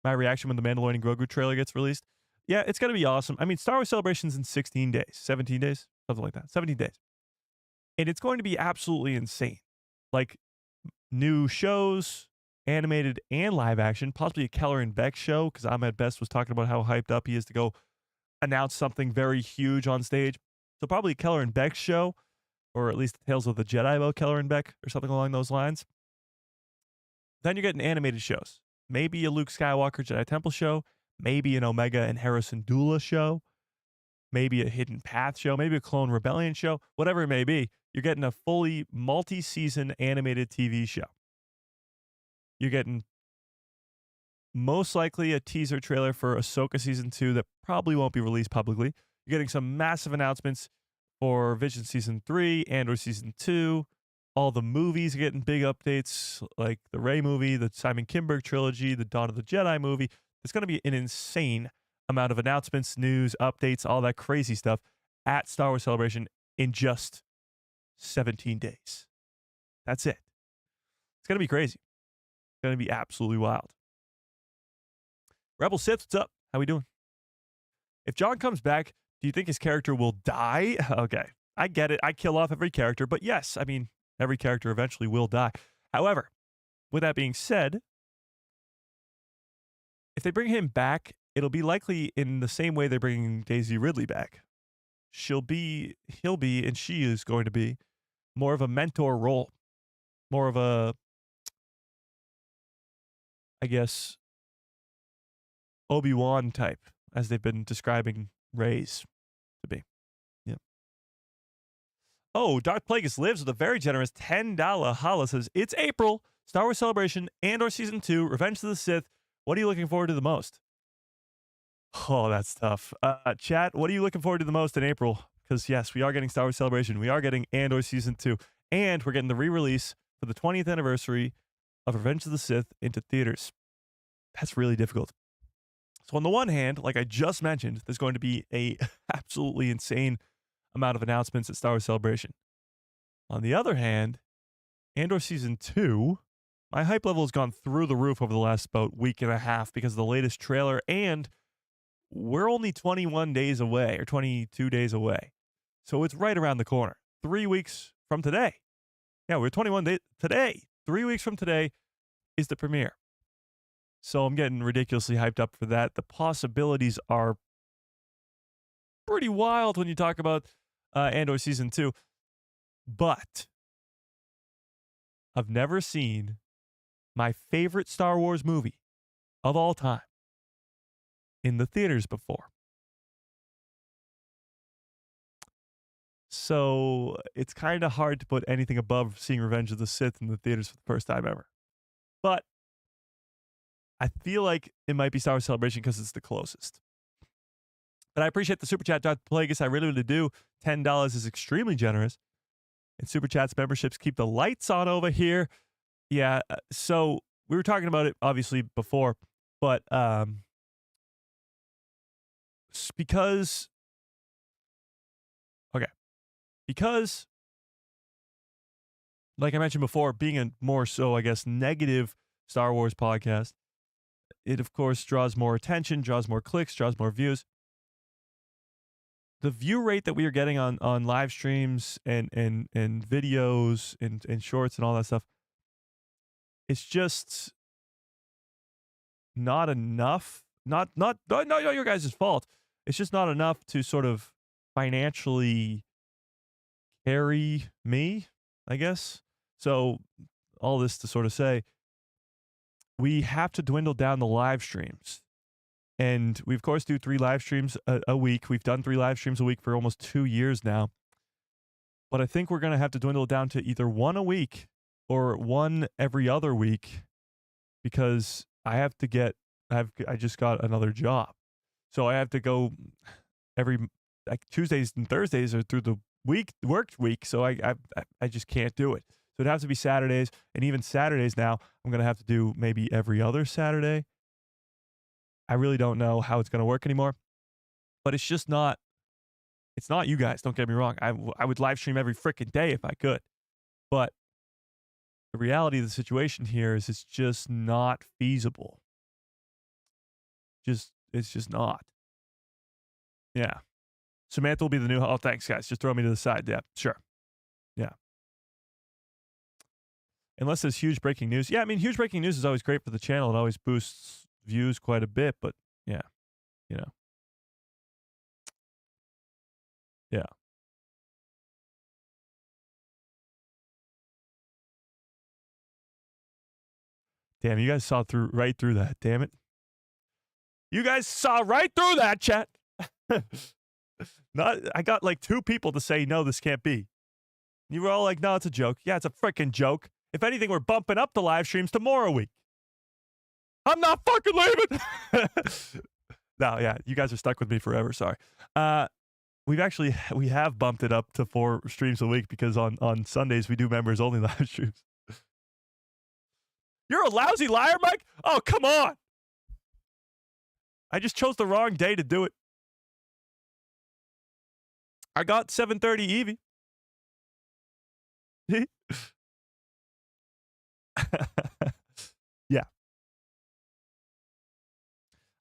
My reaction when the Mandalorian Grogu trailer gets released. Yeah, it's going to be awesome. I mean, Star Wars Celebration's in 16 days, 17 days, something like that. 17 days. And it's going to be absolutely insane. Like, new shows, animated and live action, possibly a Keller and Beck show, because Ahmed Best was talking about how hyped up he is to go announce something very huge on stage. So probably a Keller and Beck show, or at least Tales of the Jedi about Keller and Beck, or something along those lines. Then you're getting animated shows. Maybe a Luke Skywalker Jedi Temple show, maybe an Omega and Harrison Dula show, maybe a Hidden Path show, maybe a Clone Rebellion show, whatever it may be. You're getting a fully multi-season animated TV show. You're getting most likely a teaser trailer for Ahsoka Season 2 that probably won't be released publicly. You're getting some massive announcements for Vision Season 3, Andor Season 2. All the movies are getting big updates, like the Rey movie, the Simon Kinberg trilogy, the Dawn of the Jedi movie. There's going to be an insane amount of announcements, news, updates, all that crazy stuff at Star Wars Celebration in just 17 days. That's it. It's going to be crazy. It's going to be absolutely wild. Rebel Sith, what's up? How we doing? If John comes back, do you think his character will die? Okay, I get it. I kill off every character, but yes, I mean, every character eventually will die. However, with that being said, if they bring him back, it'll be likely in the same way they're bringing Daisy Ridley back. He'll be, and she is going to be more of a mentor role, more of a, I guess, Obi-Wan type, as they've been describing Rey's to be. Yeah. Oh, Darth Plagueis lives with a very generous $10 holla. Says, it's April, Star Wars Celebration, Andor Season 2, Revenge of the Sith. What are you looking forward to the most? Oh, that's tough. Chat, what are you looking forward to the most in April? Because, yes, we are getting Star Wars Celebration. We are getting Andor Season 2. And we're getting the re-release for the 20th anniversary of Revenge of the Sith into theaters. That's really difficult. So on the one hand, like I just mentioned, there's going to be a absolutely insane amount of announcements at Star Wars Celebration. On the other hand, Andor Season 2, my hype level has gone through the roof over the last about week and a half because of the latest trailer, and we're only 21 days away or 22 days away. So it's right around the corner. 3 weeks from today. Yeah, we're 21 days today. 3 weeks from today is the premiere. So I'm getting ridiculously hyped up for that. The possibilities are pretty wild when you talk about Andor Season 2. But I've never seen my favorite Star Wars movie of all time in the theaters before. So it's kind of hard to put anything above seeing Revenge of the Sith in the theaters for the first time ever. But I feel like it might be Star Wars Celebration because it's the closest. But I appreciate the super chat, Dr. Plagueis. I really, really do. $10 is extremely generous. And super chats memberships keep the lights on over here. Yeah. So we were talking about it obviously before, but because like I mentioned before, being a more so, I guess, negative Star Wars podcast, it of course draws more attention, draws more clicks, draws more views. The view rate that we are getting on live streams and videos and shorts and all that stuff, it's just not enough. Not your guys' fault. It's just not enough to sort of financially carry me, I guess. So all this to sort of say, we have to dwindle down the live streams. And we, of course, do 3 live streams a week. We've done 3 live streams a week for almost 2 years now. But I think we're going to have to dwindle down to either 1 a week or 1 every other week, because I just got another job. So I have to go every Tuesdays and Thursdays are through the work week. So I just can't do it. So it has to be Saturdays, and even Saturdays now, I'm going to have to do maybe every other Saturday. I really don't know how it's going to work anymore, but it's just not, it's not you guys. Don't get me wrong. I would live stream every freaking day if I could, but the reality of the situation here is it's just not feasible. It's just not. Yeah. Samantha will be the new, oh, thanks guys. Just throw me to the side. Yeah, sure. Yeah. Unless there's huge breaking news. Yeah, I mean, huge breaking news is always great for the channel. It always boosts views quite a bit, but yeah, you know. Yeah. Damn, you guys saw right through that. Damn it. You guys saw right through that, chat. I got like 2 people to say, no, this can't be. You were all like, no, it's a joke. Yeah, it's a freaking joke. If anything, we're bumping up the live streams to more a week. I'm not fucking leaving. No, yeah, you guys are stuck with me forever. Sorry. We have bumped it up to 4 streams a week because on Sundays we do members only live streams. You're a lousy liar, Mike? Oh, come on. I just chose the wrong day to do it. I got 7:30 Evie. Yeah.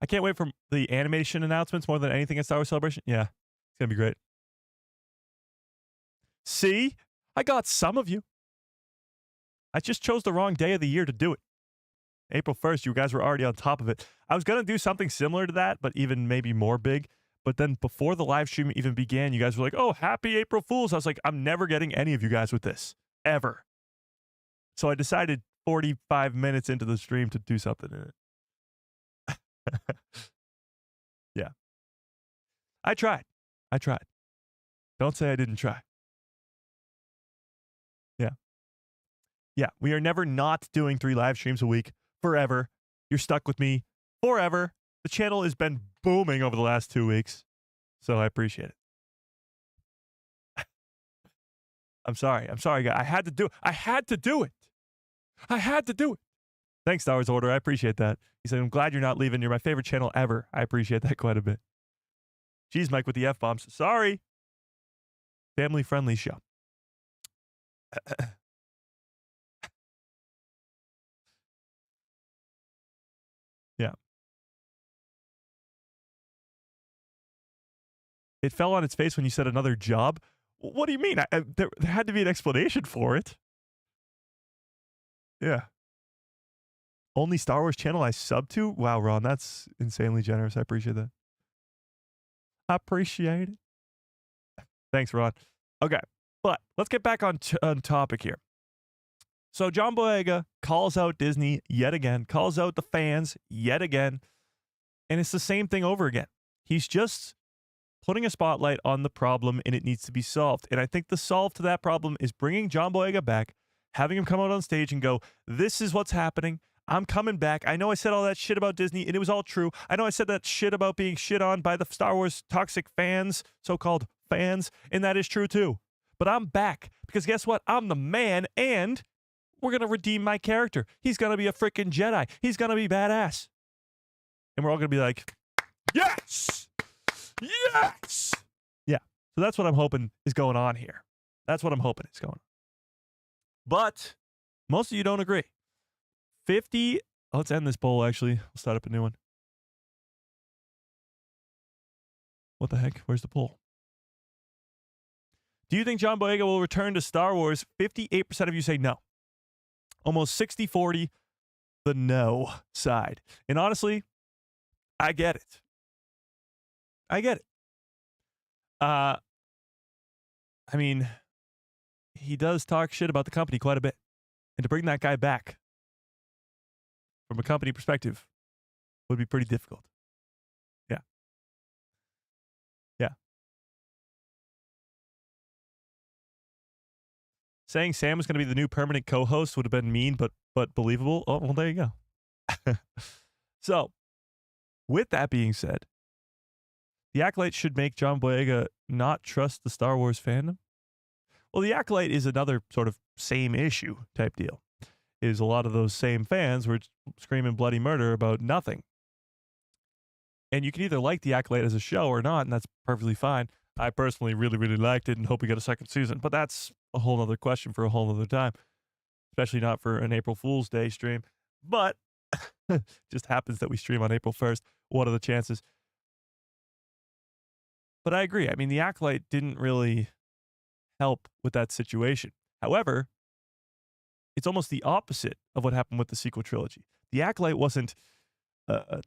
I can't wait for the animation announcements more than anything at Star Wars Celebration. Yeah, it's going to be great. See? I got some of you. I just chose the wrong day of the year to do it. April 1st, you guys were already on top of it. I was going to do something similar to that, but even maybe more big. But then before the live stream even began, you guys were like, oh, happy April Fools. I was like, I'm never getting any of you guys with this. Ever. So I decided 45 minutes into the stream to do something in it. Yeah. I tried. Don't say I didn't try. Yeah. Yeah. We are never not doing 3 live streams a week forever. You're stuck with me forever. The channel has been booming over the last 2 weeks. So I appreciate it. I'm sorry, guys. I had to do it. Thanks, Star Wars Order. I appreciate that. He said, I'm glad you're not leaving. You're my favorite channel ever. I appreciate that quite a bit. Jeez, Mike with the F-bombs. Sorry. Family-friendly show. Yeah. It fell on its face when you said another job. What do you mean? There had to be an explanation for it. Yeah. Only Star Wars channel I sub to? Wow, Ron, that's insanely generous. I appreciate that. I appreciate it. Thanks, Ron. Okay, but let's get back on topic here. So John Boyega calls out Disney yet again, calls out the fans yet again, and it's the same thing over again. He's just putting a spotlight on the problem, and it needs to be solved. And I think the solve to that problem is bringing John Boyega back, having him come out on stage and go, this is what's happening. I'm coming back. I know I said all that shit about Disney, and it was all true. I know I said that shit about being shit on by the Star Wars toxic fans, so-called fans, and that is true too. But I'm back because guess what? I'm the man, and we're going to redeem my character. He's going to be a freaking Jedi. He's going to be badass. And we're all going to be like, yes! Yes! Yeah. So that's what I'm hoping is going on here. That's what I'm hoping is going on. But most of you don't agree. 50. Let's end this poll, actually. I'll start up a new one. What the heck? Where's the poll? Do you think John Boyega will return to Star Wars? 58% of you say no. Almost 60-40, the no side. And honestly, I get it. I get it. I mean, he does talk shit about the company quite a bit. And to bring that guy back from a company perspective would be pretty difficult. Yeah. Yeah. Saying Sam was going to be the new permanent co-host would have been mean, but believable. Oh, well, there you go. So, with that being said, the Acolyte should make John Boyega not trust the Star Wars fandom. Well, the Acolyte is another sort of same issue type deal. Is a lot of those same fans were screaming bloody murder about nothing. And you can either like the Acolyte as a show or not, and that's perfectly fine. I personally really, really liked it and hope we get a second season, but that's a whole other question for a whole other time, especially not for an April Fool's Day stream. But just happens that we stream on April 1st. What are the chances? But I agree. I mean, the Acolyte didn't really help with that situation. However, it's almost the opposite of what happened with the sequel trilogy. The Acolyte wasn't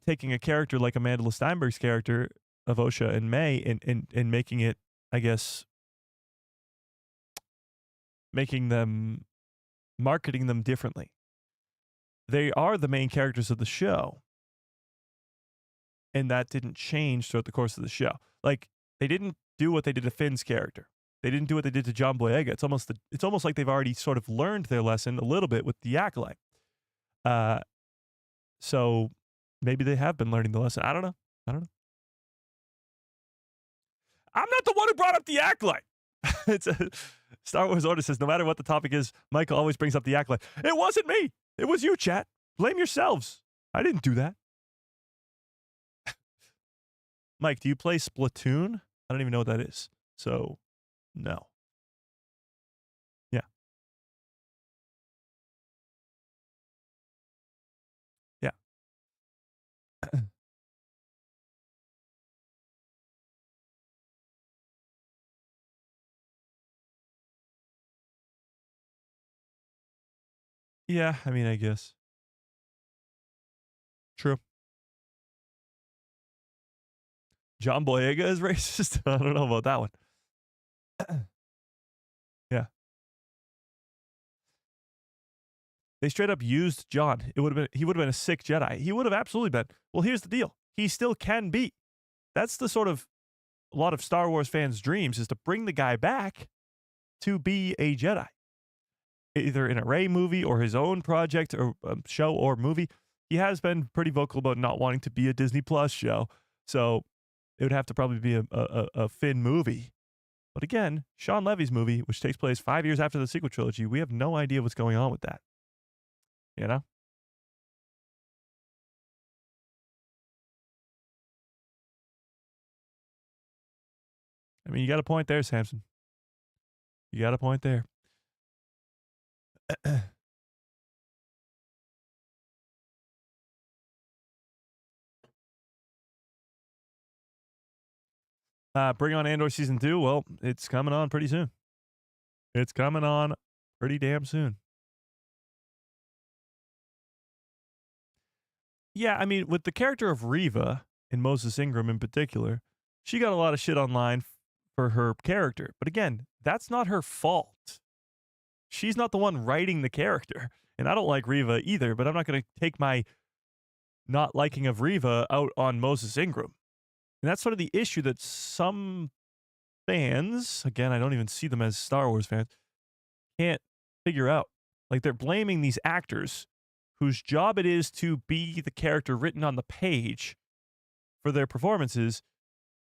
taking a character like Amanda Steinberg's character of Osha and May and making it, I guess, marketing them differently. They are the main characters of the show. And that didn't change throughout the course of the show. Like, they didn't do what they did to Finn's character. They didn't do what they did to John Boyega. It's almost like they've already sort of learned their lesson a little bit with the Acolyte. So maybe they have been learning the lesson. I don't know. I'm not the one who brought up the Acolyte. It's a Star Wars Order says, no matter what the topic is, Michael always brings up the Acolyte. It wasn't me. It was you, chat. Blame yourselves. I didn't do that. Mike, do you play Splatoon? I don't even know what that is. So, no. Yeah. Yeah. Yeah, I mean, I guess. True. John Boyega is racist? I don't know about that one. Yeah. They straight up used John. He would have been a sick Jedi. He would have absolutely been. Well, here's the deal. He still can be. That's the sort of a lot of Star Wars fans' dreams, is to bring the guy back to be a Jedi. Either in a Rey movie or his own project or show or movie. He has been pretty vocal about not wanting to be a Disney Plus show. So it would have to probably be a Finn movie. But again, Sean Levy's movie, which takes place 5 years after the sequel trilogy, we have no idea what's going on with that. You know? I mean, you got a point there, Samson. You got a point there. Bring on Andor Season 2. Well, it's coming on pretty soon. It's coming on pretty damn soon. Yeah, I mean, with the character of Reva, and Moses Ingram in particular, she got a lot of shit online for her character. But again, that's not her fault. She's not the one writing the character. And I don't like Reva either, but I'm not going to take my not liking of Reva out on Moses Ingram. And that's sort of the issue that some fans, again, I don't even see them as Star Wars fans, can't figure out. Like, they're blaming these actors whose job it is to be the character written on the page for their performances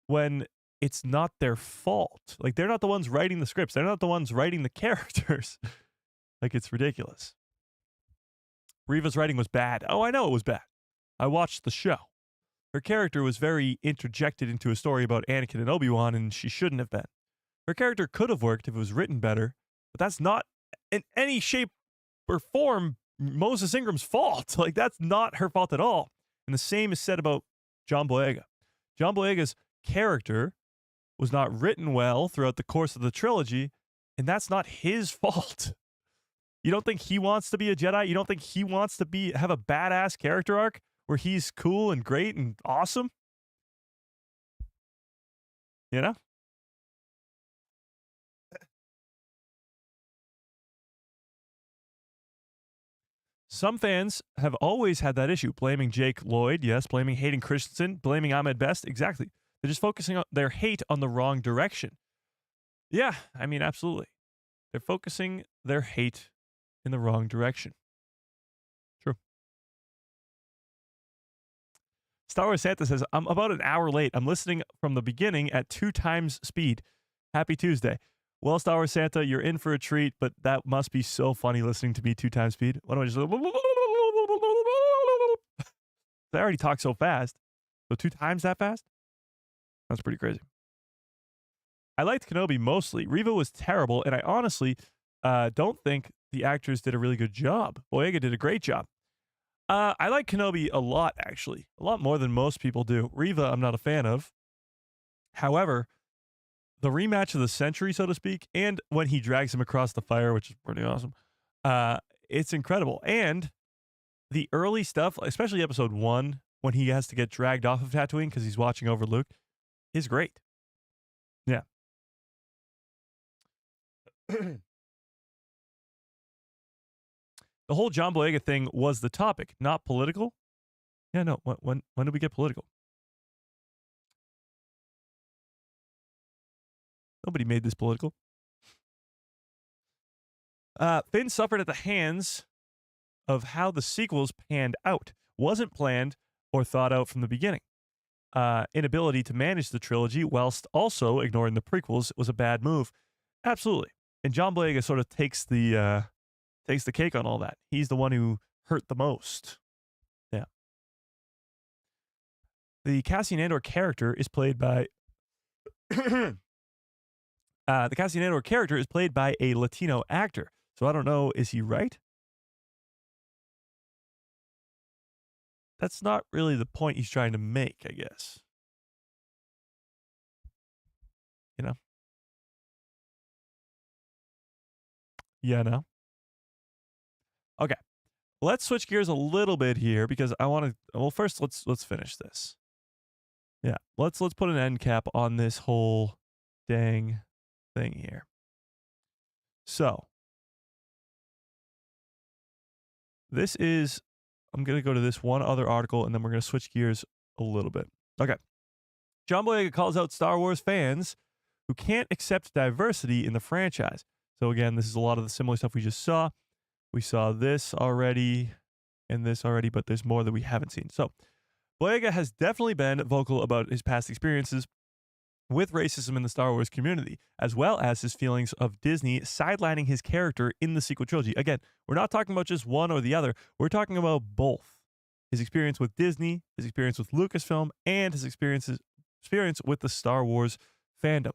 when it's not their fault. Like, they're not the ones writing the scripts. They're not the ones writing the characters. Like, it's ridiculous. Reva's writing was bad. Oh, I know it was bad. I watched the show. Her character was very interjected into a story about Anakin and Obi-Wan, and she shouldn't have been. Her character could have worked if it was written better, but that's not in any shape or form Moses Ingram's fault. Like, that's not her fault at all. And the same is said about John Boyega. John Boyega's character was not written well throughout the course of the trilogy, and that's not his fault. You don't think he wants to be a Jedi? You don't think he wants to have a badass character arc where he's cool and great and awesome? You know? Some fans have always had that issue, blaming Jake Lloyd, yes, blaming Hayden Christensen, blaming Ahmed Best, exactly. They're just focusing on their hate on the wrong direction. Yeah, I mean, absolutely. They're focusing their hate in the wrong direction. True. Star Wars Santa says, I'm about an hour late. I'm listening from the beginning at 2 times speed. Happy Tuesday. Well, Star Wars Santa, you're in for a treat, but that must be so funny listening to me 2 times speed. Why don't I just... I already talk so fast. So 2 times that fast? That's pretty crazy. I liked Kenobi mostly. Reva was terrible, and I honestly don't think the actors did a really good job. Boyega did a great job. I like Kenobi a lot, actually. A lot more than most people do. Reva, I'm not a fan of. However, the rematch of the century, so to speak, and when he drags him across the fire, which is pretty awesome, it's incredible. And the early stuff, especially episode 1, when he has to get dragged off of Tatooine because he's watching over Luke, is great. Yeah. The whole John Boyega thing was the topic, not political. Yeah, no. When did we get political? Nobody made this political. Finn suffered at the hands of how the sequels panned out. Wasn't planned or thought out from the beginning. Inability to manage the trilogy whilst also ignoring the prequels was a bad move. Absolutely. And John Boyega sort of takes the cake on all that. He's the one who hurt the most. Yeah. The Cassian Andor character is played by the Cassian Andor character is played by a Latino actor. So I don't know, is he right? That's not really the point he's trying to make, I guess. You know? Yeah, no. Okay. Let's switch gears a little bit here because I want to well first let's finish this. Yeah, let's put an end cap on this whole dang thing here. So, this is I'm going to go to this one other article and then we're going to switch gears a little bit. Okay. John Boyega calls out Star Wars fans who can't accept diversity in the franchise. So again, this is a lot of the similar stuff we just saw. We saw this already and this already, but there's more that we haven't seen. So Boyega has definitely been vocal about his past experiences with racism in the Star Wars community, as well as his feelings of Disney sidelining his character in the sequel trilogy. Again, we're not talking about just one or the other. We're talking about both. His experience with Disney, his experience with Lucasfilm, and his experience with the Star Wars fandom.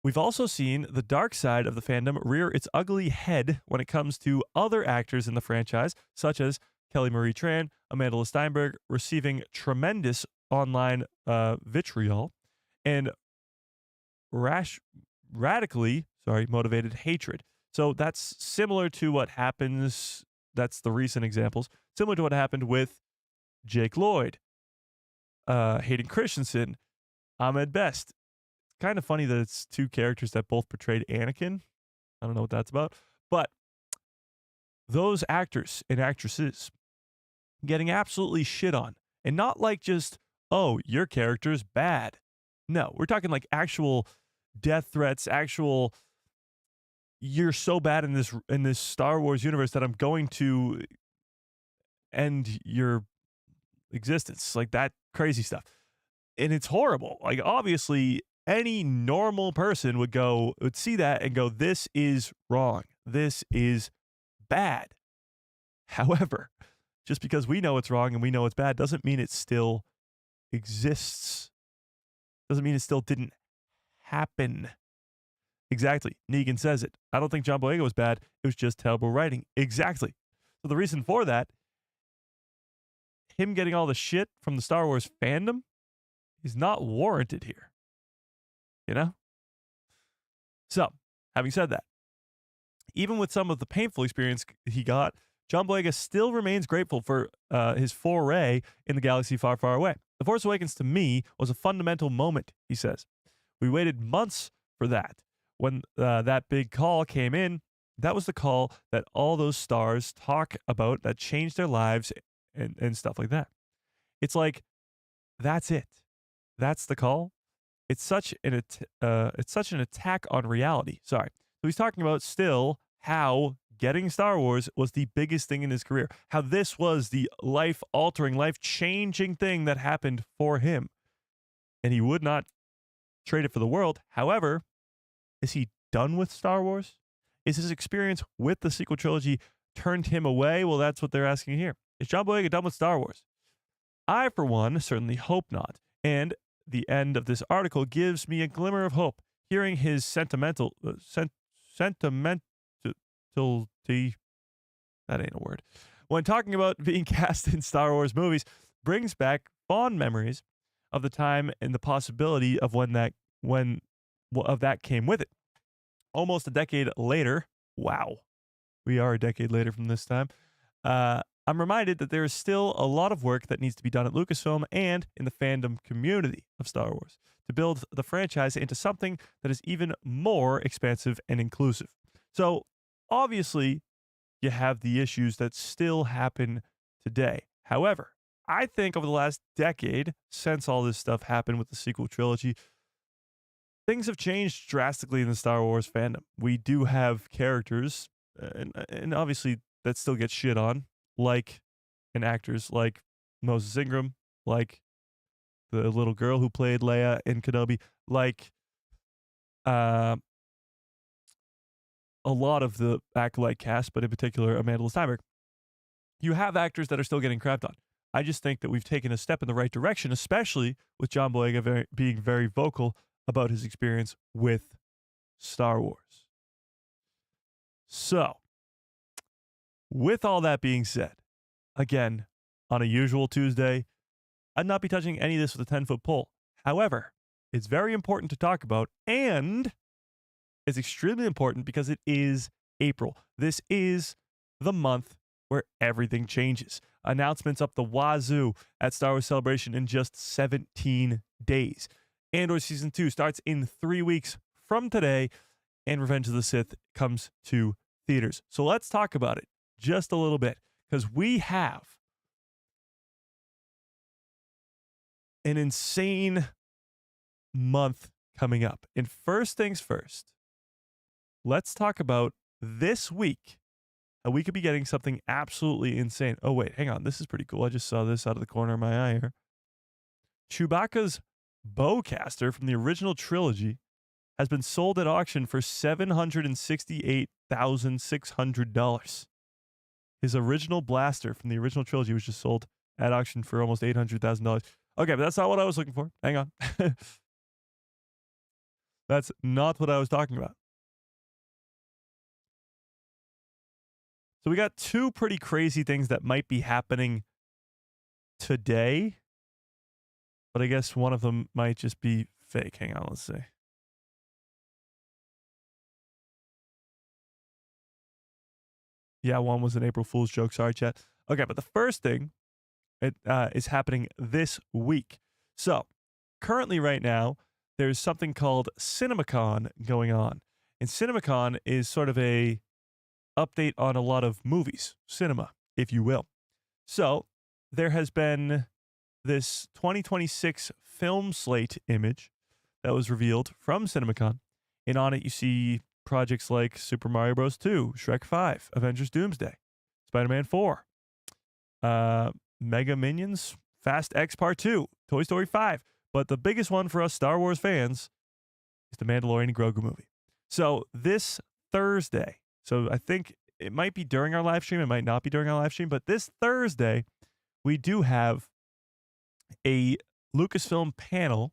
We've also seen the dark side of the fandom rear its ugly head when it comes to other actors in the franchise, such as Kelly Marie Tran, Amanda Steinberg, receiving tremendous online vitriol and radically motivated hatred. So that's similar to what happens, that's the recent examples, similar to what happened with Jake Lloyd, Hayden Christensen, Ahmed Best. Kind of funny that it's 2 characters that both portrayed Anakin. I don't know what that's about. But those actors and actresses getting absolutely shit on. And not like just, oh, your character's bad. No, we're talking like actual death threats, actual you're so bad in this Star Wars universe that I'm going to end your existence, like that crazy stuff. And it's horrible. Like, obviously, any normal person would see that and go, this is wrong. This is bad. However, just because we know it's wrong and we know it's bad doesn't mean it still exists. Doesn't mean it still didn't happen. Exactly. Negan says it. I don't think John Boyega was bad. It was just terrible writing. Exactly. So the reason for that, him getting all the shit from the Star Wars fandom, is not warranted here. You know? So, having said that, even with some of the painful experience he got, John Boyega still remains grateful for his foray in the galaxy far, far away. The Force Awakens to me was a fundamental moment, he says. We waited months for that. When that big call came in, that was the call that all those stars talk about that changed their lives and stuff like that. It's like, that's it. That's the call. It's such an attack on reality. Sorry. So he's talking about still how getting Star Wars was the biggest thing in his career. How this was the life-altering, life-changing thing that happened for him. And he would not trade it for the world. However, is he done with Star Wars? Is his experience with the sequel trilogy turned him away? Well, that's what they're asking here. Is John Boyega done with Star Wars? I, for one, certainly hope not. And the end of this article gives me a glimmer of hope. Hearing his sentimentality, that ain't a word, when talking about being cast in Star Wars movies, brings back fond memories of the time and the possibility of that came with it. Almost a decade later, wow, we are a decade later from this time, I'm reminded that there is still a lot of work that needs to be done at Lucasfilm and in the fandom community of Star Wars to build the franchise into something that is even more expansive and inclusive. So, obviously, you have the issues that still happen today. However, I think over the last decade, since all this stuff happened with the sequel trilogy, things have changed drastically in the Star Wars fandom. We do have characters, and obviously that still gets shit on, and actors like Moses Ingram, like the little girl who played Leia in Kenobi, like a lot of the Acolyte cast, but in particular Amanda Steinberg. You have actors that are still getting crapped on. I just think that we've taken a step in the right direction, especially with John Boyega being very vocal about his experience with Star Wars. So, with all that being said, again, on a usual Tuesday, I'd not be touching any of this with a 10-foot pole. However, it's very important to talk about, and it's extremely important because it is April. This is the month where everything changes. Announcements up the wazoo at Star Wars Celebration in just 17 days. Andor Season 2 starts in 3 weeks from today, and Revenge of the Sith comes to theaters. So let's talk about it just a little bit, because we have an insane month coming up. And first things first, let's talk about this week, how we could be getting something absolutely insane. Oh, wait, hang on. This is pretty cool. I just saw this out of the corner of my eye here. Chewbacca's bowcaster from the original trilogy has been sold at auction for $768,600. His original blaster from the original trilogy was just sold at auction for almost $800,000. Okay, but that's not what I was looking for. Hang on. That's not what I was talking about. So we got two pretty crazy things that might be happening today, but I guess one of them might just be fake. Hang on, let's see. Yeah, one was an April Fool's joke. Sorry, chat. Okay, but the first thing is happening this week. So, currently right now, there's something called CinemaCon going on. And CinemaCon is sort of a update on a lot of movies, cinema, if you will. So, there has been this 2026 film slate image that was revealed from CinemaCon. And on it, you see projects like Super Mario Bros. 2, Shrek 5, Avengers Doomsday, Spider-Man 4, Mega Minions, Fast X Part 2, Toy Story 5. But the biggest one for us Star Wars fans is the Mandalorian and Grogu movie. So this Thursday, so I think it might be during our live stream, it might not be during our live stream, but this Thursday, we do have a Lucasfilm panel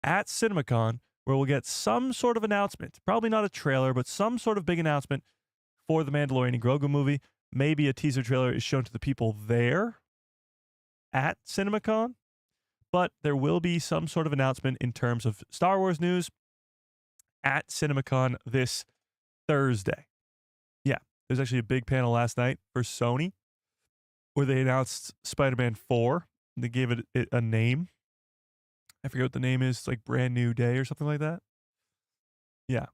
at CinemaCon where we'll get some sort of announcement. Probably not a trailer, but some sort of big announcement for the Mandalorian and Grogu movie. Maybe a teaser trailer is shown to the people there at CinemaCon, but there will be some sort of announcement in terms of Star Wars news at CinemaCon this Thursday. Yeah, there's actually a big panel last night for Sony where they announced Spider-Man 4. They gave it a name. I forget what the name is. It's like Brand New Day or something like that. Yeah.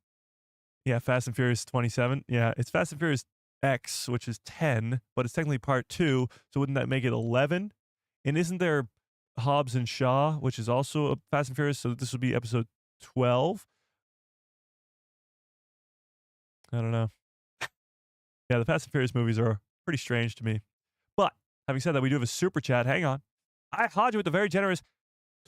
Yeah, Fast and Furious 27. Yeah, it's Fast and Furious X, which is 10, but it's technically part 2, so wouldn't that make it 11? And isn't there Hobbs and Shaw, which is also a Fast and Furious, so this would be episode 12? I don't know. Yeah, the Fast and Furious movies are pretty strange to me. But having said that, we do have a super chat. Hang on. I Hodge with a very generous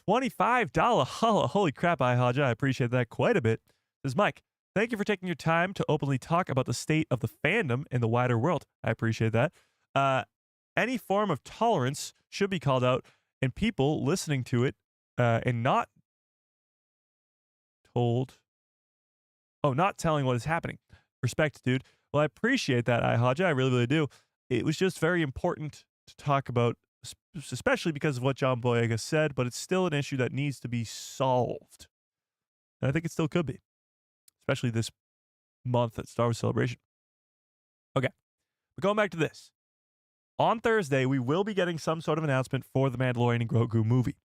$25 holla. Holy crap, I Hodge. I appreciate that quite a bit. This is Mike. Thank you for taking your time to openly talk about the state of the fandom in the wider world. I appreciate that. Any form of tolerance should be called out, and people listening to it and not telling what is happening. Respect, dude. Well, I appreciate that, I Hodge. I really, really do. It was just very important to talk about, especially because of what John Boyega said, but it's still an issue that needs to be solved. And I think it still could be, especially this month at Star Wars Celebration. Okay, but going back to this. On Thursday, we will be getting some sort of announcement for the Mandalorian and Grogu movie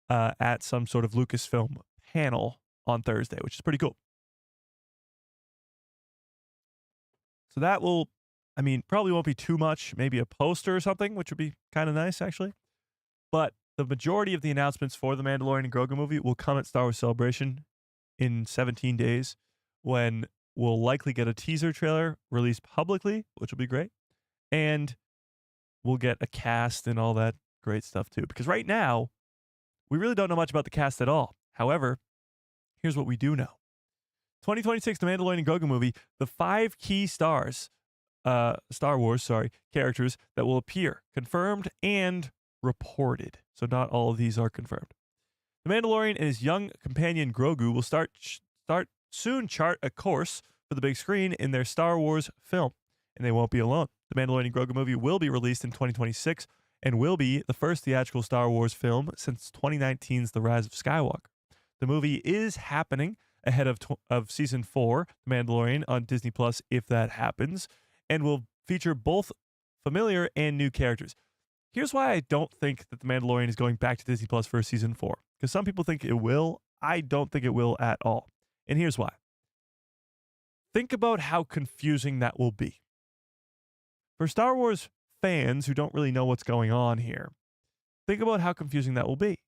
at some sort of Lucasfilm panel on Thursday, which is pretty cool. So that will, probably won't be too much, maybe a poster or something, which would be kind of nice, actually. But the majority of the announcements for the Mandalorian and Grogu movie will come at Star Wars Celebration in 17 days, when we'll likely get a teaser trailer released publicly, which will be great. And we'll get a cast and all that great stuff too. Because right now, we really don't know much about the cast at all. However, here's what we do know. 2026, The Mandalorian and Grogu movie, the 5 key Star Wars characters that will appear, confirmed and reported. So not all of these are confirmed. The Mandalorian and his young companion Grogu will soon chart a course for the big screen in their Star Wars film. And they won't be alone. The Mandalorian and Grogu movie will be released in 2026 and will be the first theatrical Star Wars film since 2019's The Rise of Skywalker. The movie is happening ahead of Season 4, The Mandalorian, on Disney Plus, if that happens, and will feature both familiar and new characters. Here's why I don't think that The Mandalorian is going back to Disney Plus for Season 4. Because some people think it will. I don't think it will at all. And here's why. Think about how confusing that will be. For Star Wars fans who don't really know what's going on here, think about how confusing that will be.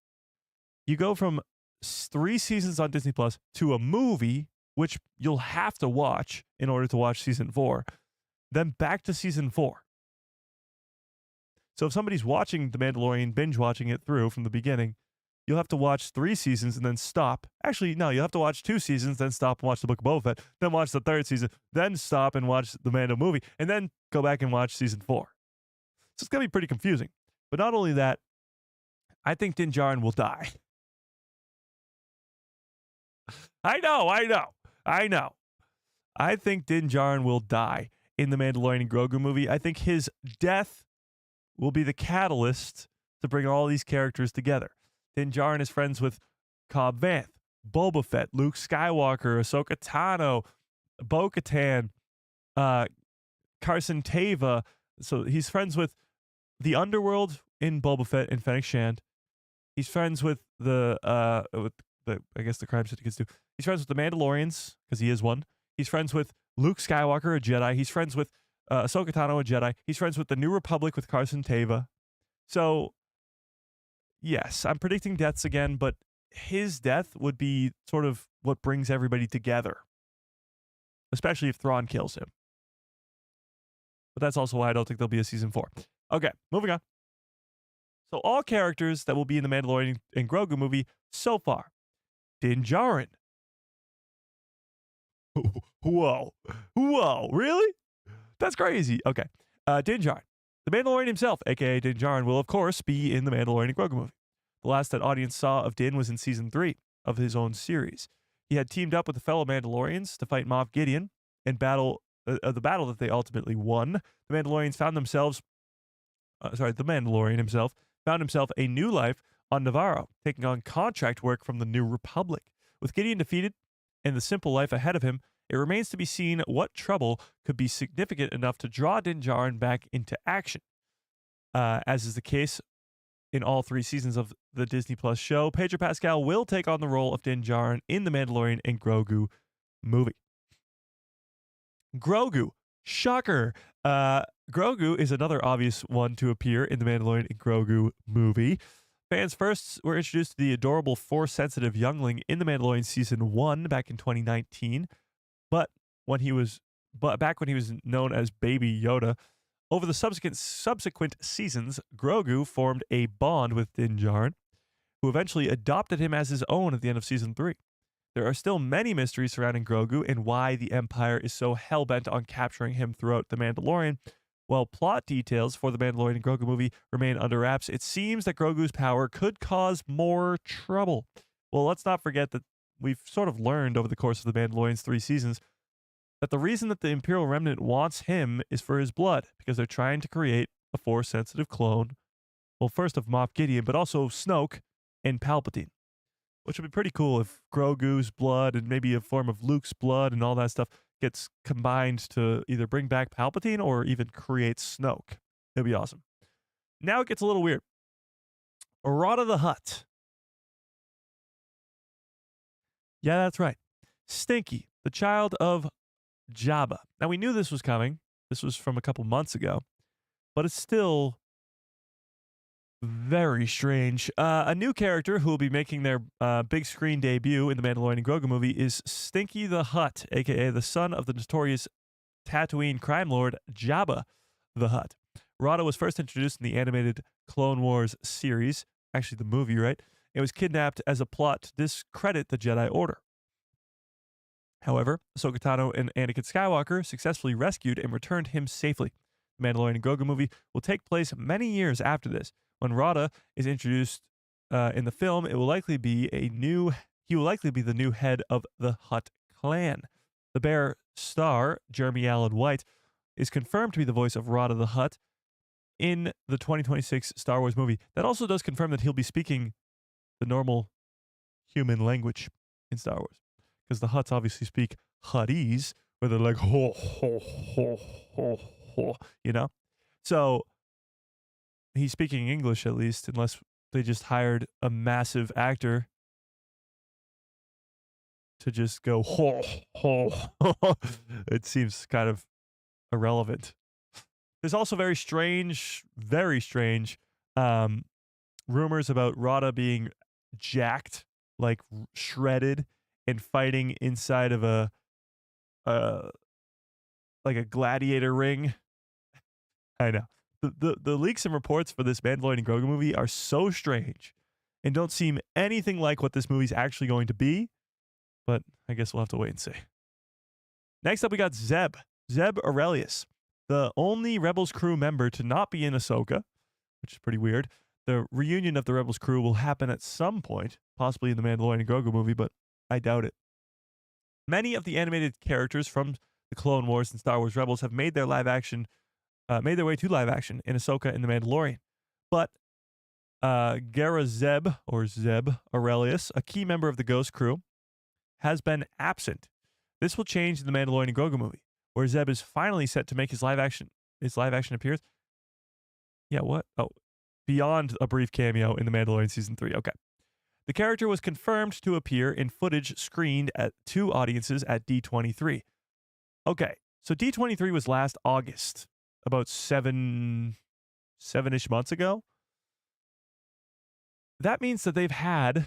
You go from 3 seasons on Disney Plus to a movie, which you'll have to watch in order to watch Season 4, then back to Season 4. So if somebody's watching The Mandalorian, binge watching it through from the beginning, you'll have to watch 3 seasons and then stop. Actually, no, you'll have to watch 2 seasons, then stop and watch the Book of Boba Fett, then watch the 3rd season, then stop and watch the Mando movie, and then go back and watch Season 4. So it's going to be pretty confusing. But not only that, I think Din Djarin will die. I know. I think Din Djarin will die in the Mandalorian and Grogu movie. I think his death will be the catalyst to bring all these characters together. Din Djarin is friends with Cobb Vanth, Boba Fett, Luke Skywalker, Ahsoka Tano, Bo-Katan, Carson Teva. So he's friends with the underworld in Boba Fett and Fennec Shand. He's friends with the crime syndicates too. He's friends with the Mandalorians, because he is one. He's friends with Luke Skywalker, a Jedi. He's friends with Ahsoka Tano, a Jedi. He's friends with the New Republic with Carson Teva. So, yes, I'm predicting deaths again, but his death would be sort of what brings everybody together. especially if Thrawn kills him. But that's also why I don't think there'll be a season 4. Okay, moving on. So all characters that will be in the Mandalorian and Grogu movie so far. Din Djarin. Whoa. Really? That's crazy. Okay. Din Djarin. The Mandalorian himself, aka Din Djarin, will of course be in the Mandalorian and Grogu movie. The last that audience saw of Din was in season 3 of his own series. He had teamed up with the fellow Mandalorians to fight Moff Gideon and the battle that they ultimately won. The Mandalorian himself found himself a new life on Navarro, taking on contract work from the New Republic. With Gideon defeated and the simple life ahead of him, it remains to be seen what trouble could be significant enough to draw Din Djarin back into action. As is the case in all 3 seasons of the Disney Plus show, Pedro Pascal will take on the role of Din Djarin in the Mandalorian and Grogu movie. Grogu. Shocker. Grogu is another obvious one to appear in the Mandalorian and Grogu movie. Fans first were introduced to the adorable Force-sensitive youngling in the Mandalorian season 1 back in 2019, but back when he was known as Baby Yoda. Over the subsequent seasons, Grogu formed a bond with Din Djarin, who eventually adopted him as his own at the end of season 3. There are still many mysteries surrounding Grogu and why the Empire is so hell-bent on capturing him throughout The Mandalorian. While plot details for the Mandalorian and Grogu movie remain under wraps, it seems that Grogu's power could cause more trouble. Well, let's not forget that we've sort of learned over the course of The Mandalorian's 3 seasons that the reason that the Imperial Remnant wants him is for his blood, because they're trying to create a Force-sensitive clone, well, first of Moff Gideon, but also Snoke and Palpatine. Which would be pretty cool if Grogu's blood and maybe a form of Luke's blood and all that stuff gets combined to either bring back Palpatine or even create Snoke. It'd be awesome. Now it gets a little weird. Rada the Hutt. Yeah, that's right. Stinky, the child of Jabba. Now we knew this was coming. This was from a couple months ago. But it's still very strange. A new character who will be making their big screen debut in the Mandalorian and Grogu movie is Stinky the Hutt, aka the son of the notorious Tatooine crime lord Jabba the Hutt. Rada was first introduced in the animated Clone Wars series, actually the movie, right? It was kidnapped as a plot to discredit the Jedi Order. However, Ahsoka Tano and Anakin Skywalker successfully rescued and returned him safely. The Mandalorian and Grogu movie will take place many years after this. When Rada is introduced in the film, he will likely be the new head of the Hutt clan. The Bear star, Jeremy Allen White, is confirmed to be the voice of Rada the Hutt in the 2026 Star Wars movie. That also does confirm that he'll be speaking the normal human language in Star Wars. Because the Hutts obviously speak Huttese, where they're like, ho, ho, ho, ho, ho, you know? So he's speaking English at least, unless they just hired a massive actor to just go, ho, ho, ho. It seems kind of irrelevant. There's also very strange rumors about Rada being jacked, like shredded, and fighting inside of a gladiator ring. I know. The leaks and reports for this Mandalorian and Grogu movie are so strange and don't seem anything like what this movie's actually going to be, but I guess we'll have to wait and see. Next up, we got Zeb Aurelius, the only Rebels crew member to not be in Ahsoka, which is pretty weird. The reunion of the Rebels crew will happen at some point, possibly in the Mandalorian and Grogu movie, but I doubt it. Many of the animated characters from the Clone Wars and Star Wars Rebels have made their way to live action in Ahsoka and the Mandalorian. But Zeb Aurelius, a key member of the Ghost crew, has been absent. This will change in the Mandalorian and Grogu movie, where Zeb is finally set to make his live action appearance. Yeah, what? Oh, beyond a brief cameo in the Mandalorian season 3. Okay. The character was confirmed to appear in footage screened at 2 audiences at D23. Okay, so D23 was last August, about 7-ish months ago. That means that they've had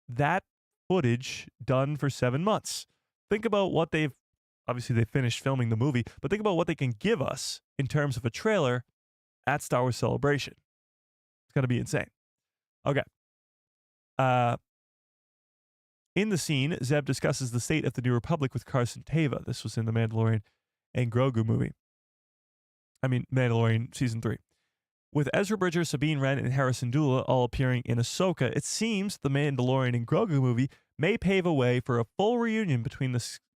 that footage done for 7 months. think about what they've obviously they finished filming the movie, but think about what they can give us in terms of a trailer at Star Wars Celebration. It's going to be insane. Okay. In the scene, Zeb discusses the state of the New Republic with Carson Teva. This was in the Mandalorian and Grogu movie. I mean, Mandalorian Season 3. With Ezra Bridger, Sabine Wren, and Harrison Dula all appearing in Ahsoka, it seems the Mandalorian and Grogu movie may pave a way for a full reunion between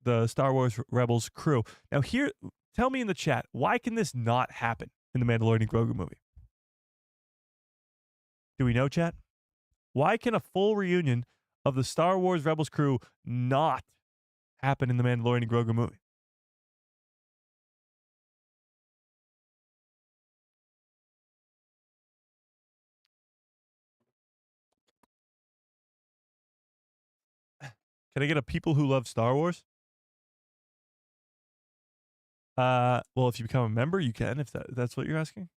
the Star Wars Rebels crew. Now here, tell me in the chat, why can this not happen in the Mandalorian and Grogu movie? Do we know, chat? Why can a full reunion of the Star Wars Rebels crew not happen in the Mandalorian and Grogu movie? Can I get a people who love Star Wars? Well, if you become a member, you can, if that's what you're asking.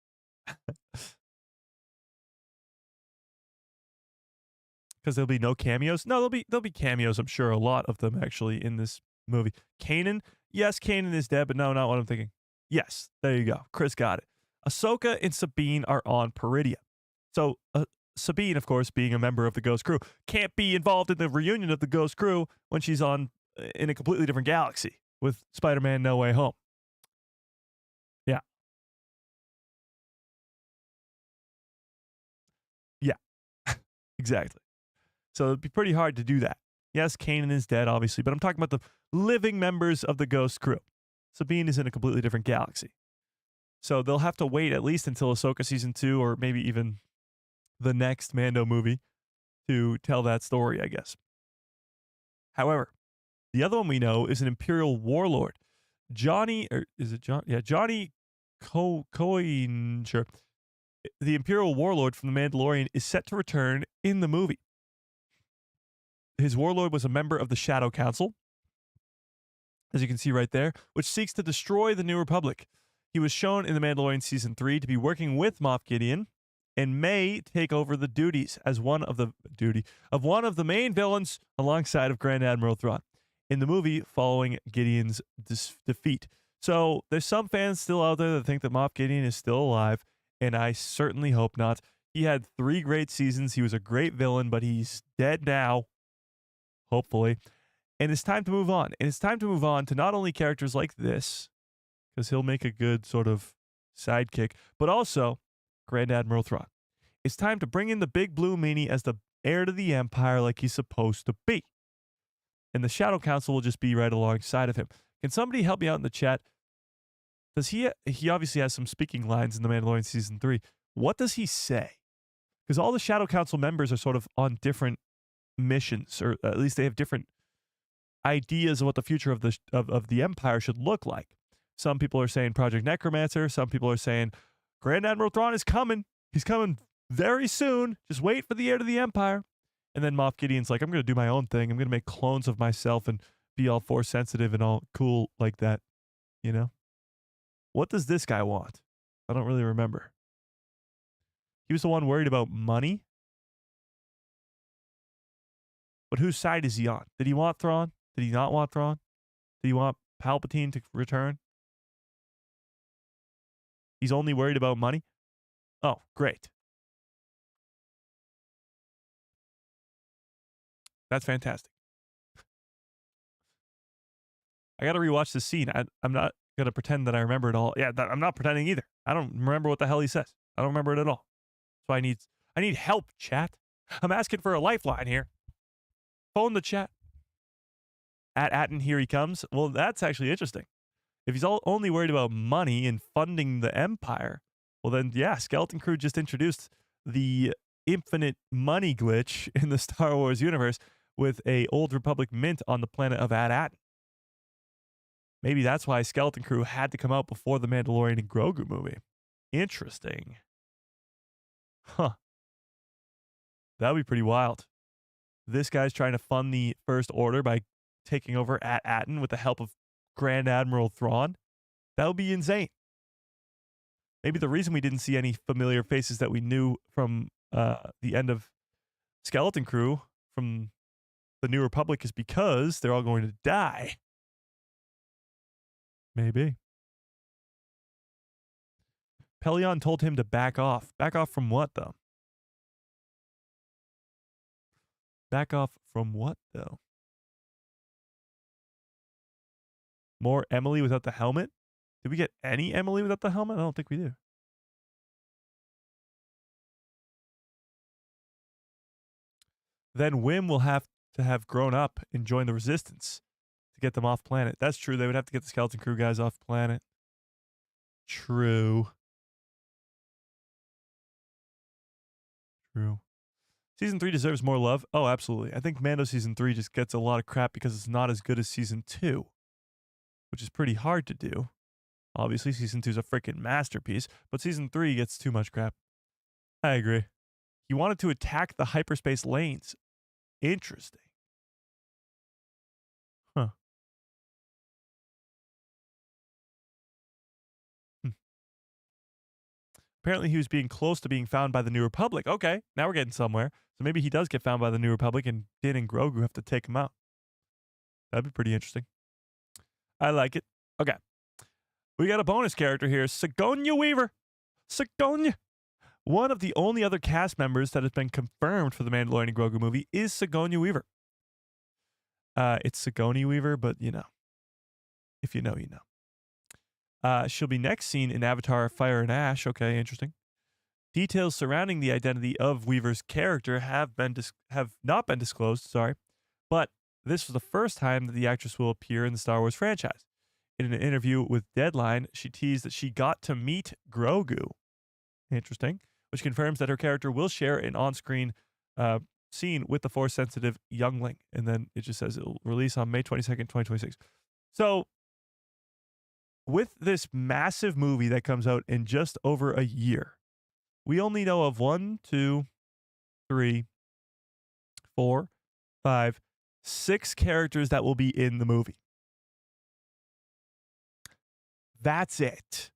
Because there'll be no cameos. No, there'll be cameos. I'm sure a lot of them actually in this movie. Kanan, yes, Kanan is dead, but no, not what I'm thinking. Yes, there you go. Chris got it. Ahsoka and Sabine are on Peridia. So Sabine, of course, being a member of the Ghost Crew, can't be involved in the reunion of the Ghost Crew when she's in a completely different galaxy with Spider-Man No Way Home. Yeah. Yeah. Exactly. So it'd be pretty hard to do that. Yes, Kanan is dead, obviously, but I'm talking about the living members of the Ghost Crew. Sabine is in a completely different galaxy. So they'll have to wait at least until Ahsoka Season 2 or maybe even the next Mando movie to tell that story, I guess. However, the other one we know is an Imperial warlord. Johnny, or is it John? Yeah, Johnny Coin. Sure. The Imperial warlord from The Mandalorian is set to return in the movie. His warlord was a member of the Shadow Council, as you can see right there, which seeks to destroy the New Republic. He was shown in The Mandalorian Season 3 to be working with Moff Gideon and may take over the duties as one of the main villains alongside of Grand Admiral Thrawn in the movie following Gideon's defeat. So there's some fans still out there that think that Moff Gideon is still alive, and I certainly hope not. He had 3 great seasons. He was a great villain, but he's dead now, hopefully. And it's time to move on. And it's time to move on to not only characters like this, because he'll make a good sort of sidekick, but also Grand Admiral Thrawn. It's time to bring in the big blue meanie as the heir to the Empire like he's supposed to be. And the Shadow Council will just be right alongside of him. Can somebody help me out in the chat? Does he obviously has some speaking lines in The Mandalorian Season 3. What does he say? Because all the Shadow Council members are sort of on different missions, or at least they have different ideas of what the future of the Empire should look like. Some people are saying Project Necromancer. Some people are saying Grand Admiral Thrawn is coming. He's coming very soon. Just wait for the heir to the Empire. And then Moff Gideon's like, I'm going to do my own thing. I'm going to make clones of myself and be all Force sensitive and all cool like that. You know? What does this guy want? I don't really remember. He was the one worried about money. But whose side is he on? Did he want Thrawn? Did he not want Thrawn? Did he want Palpatine to return? He's only worried about money? Oh, great. That's fantastic. I got to rewatch this scene. I'm not going to pretend that I remember it all. Yeah, I'm not pretending either. I don't remember what the hell he says. I don't remember it at all. So I need help, chat. I'm asking for a lifeline here. Phone the chat. At Atten, here he comes. Well, that's actually interesting. If he's only worried about money and funding the Empire, well then, yeah, Skeleton Crew just introduced the infinite money glitch in the Star Wars universe with a Old Republic mint on the planet of Atten. Maybe that's why Skeleton Crew had to come out before the Mandalorian and Grogu movie. Interesting. Huh. That would be pretty wild. This guy's trying to fund the First Order by taking over at Atten with the help of Grand Admiral Thrawn. That would be insane. Maybe the reason we didn't see any familiar faces that we knew from the end of Skeleton Crew from the New Republic is because they're all going to die Maybe. Pelion told him to back off. Back off from what, though? Back off from what, though? More Emily without the helmet? Did we get any Emily without the helmet? I don't think we do. Then Wim will have to have grown up and join the resistance to get them off planet. That's true. They would have to get the skeleton crew guys off planet. True. True. Season 3 deserves more love. Oh, absolutely. I think Mando Season 3 just gets a lot of crap because it's not as good as Season 2, which is pretty hard to do. Obviously, Season 2 is a freaking masterpiece, but Season 3 gets too much crap. I agree. He wanted to attack the hyperspace lanes. Interesting. Huh. Apparently, he was being close to being found by the New Republic. Okay, now we're getting somewhere. So maybe he does get found by the New Republic and Din and Grogu have to take him out. That'd be pretty interesting. I like it. Okay. We got a bonus character here, Sigourney Weaver. Sigourney. One of the only other cast members that has been confirmed for the Mandalorian and Grogu movie is Sigourney Weaver. It's Sigourney Weaver, but you know. If you know, you know. She'll be next seen in Avatar Fire and Ash. Okay, interesting. Details surrounding the identity of Weaver's character have not been disclosed, sorry. But this was the first time that the actress will appear in the Star Wars franchise. In an interview with Deadline, she teased that she got to meet Grogu. Interesting. Which confirms that her character will share an on-screen scene with the Force-sensitive youngling. And then it just says it will release on May 22nd, 2026. So, with this massive movie that comes out in just over a year, we only know of 1, 2, 3, 4, 5, 6 characters that will be in the movie. That's it.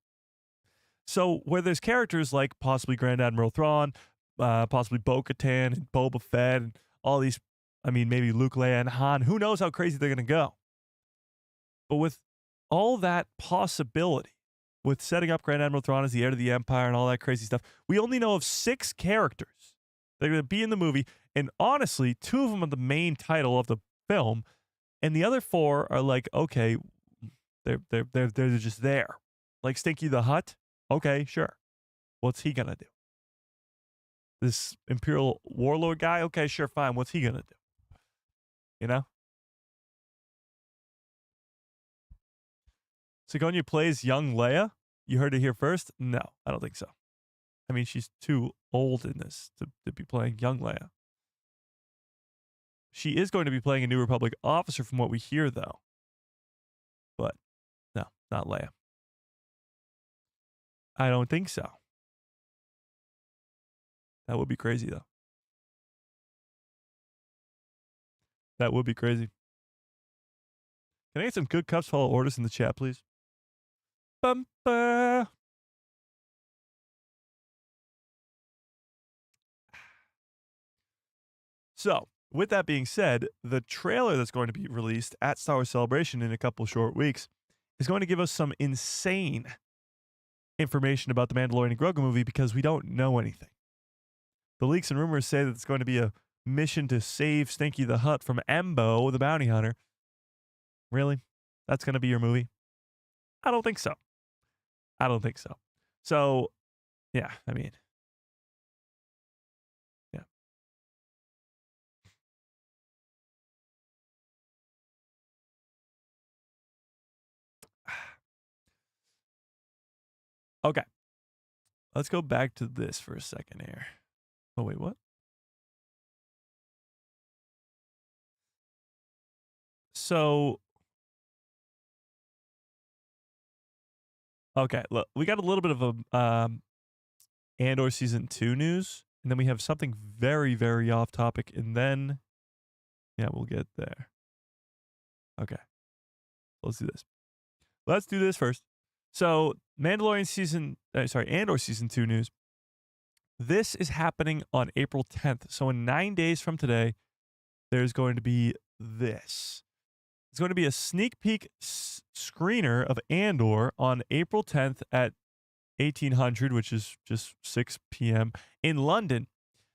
So where there's characters like possibly Grand Admiral Thrawn, possibly Bo-Katan and Boba Fett and all these, I mean, maybe Luke, Leia, and Han, who knows how crazy they're going to go. But with all that possibility, with setting up Grand Admiral Thrawn as the heir to the Empire and all that crazy stuff, we only know of 6 characters that are going to be in the movie. And honestly, 2 of them are the main title of the film. And the other 4 are like, okay, they're just there. Like Stinky the Hutt. Okay, sure. What's he gonna do? This Imperial warlord guy? Okay, sure, fine. What's he gonna do? You know? Sigourney plays young Leia? You heard it here first? No, I don't think so. I mean, she's too old in this to be playing young Leia. She is going to be playing a New Republic officer from what we hear, though. But, no, not Leia. I don't think so. That would be crazy, though. That would be crazy. Can I get some good cups follow orders in the chat, please? Bumper. So, with that being said, the trailer that's going to be released at Star Wars Celebration in a couple short weeks is going to give us some insane information about the Mandalorian and Grogu movie because we don't know anything. The leaks and rumors say that it's going to be a mission to save Stinky the Hutt from Embo, the bounty hunter. Really? That's going to be your movie? I don't think so. I don't think so. So, yeah, I mean, yeah. Okay. Let's go back to this for a second here. Oh, wait, what? So, okay, look, we got a little bit of a Andor Season 2 news, and then we have something very, very off topic, and then, yeah, we'll get there. Okay. Let's do this. Let's do this first. So, Andor Season 2 news. This is happening on April 10th. So in 9 days from today, there's going to be this. It's going to be a sneak peek screener of Andor on April 10th at 1800, which is just 6 p.m. in London.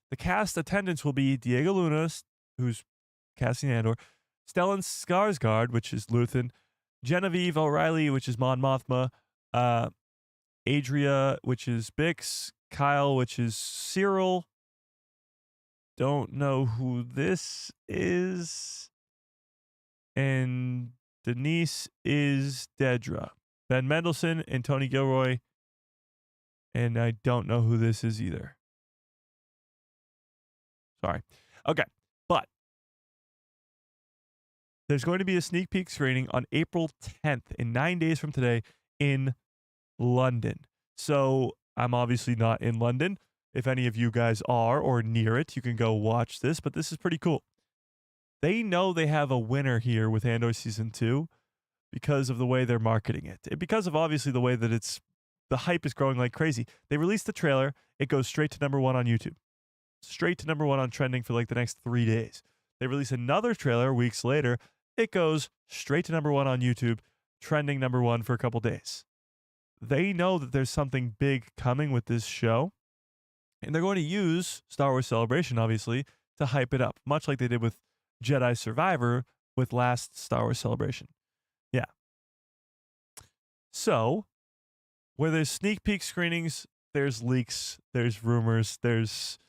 The cast attendance will be Diego Luna, who's casting Andor, Stellan Skarsgård, which is Luthen, Genevieve O'Reilly, which is Mon Mothma, Adria, which is Bix, Kyle, which is Cyril. Don't know who this is. And Denise is Dedra. Ben Mendelsohn and Tony Gilroy. And I don't know who this is either. Sorry. Okay. But there's going to be a sneak peek screening on April 10th, in 9 days from today, in London. So I'm obviously not in London. If any of you guys are or near it, you can go watch this, but this is pretty cool. They know they have a winner here with Andor Season 2 because of the way they're marketing it. And because of obviously the way that the hype is growing like crazy. They released the trailer. It goes straight to #1 on YouTube. Straight to #1 on trending for like the next 3 days. They release another trailer weeks later. It goes straight to #1 on YouTube, trending #1 for a couple days. They know that there's something big coming with this show. And they're going to use Star Wars Celebration, obviously, to hype it up, much like they did with Jedi Survivor with last Star Wars Celebration. Yeah. So, where there's sneak peek screenings, there's leaks, there's rumors, there's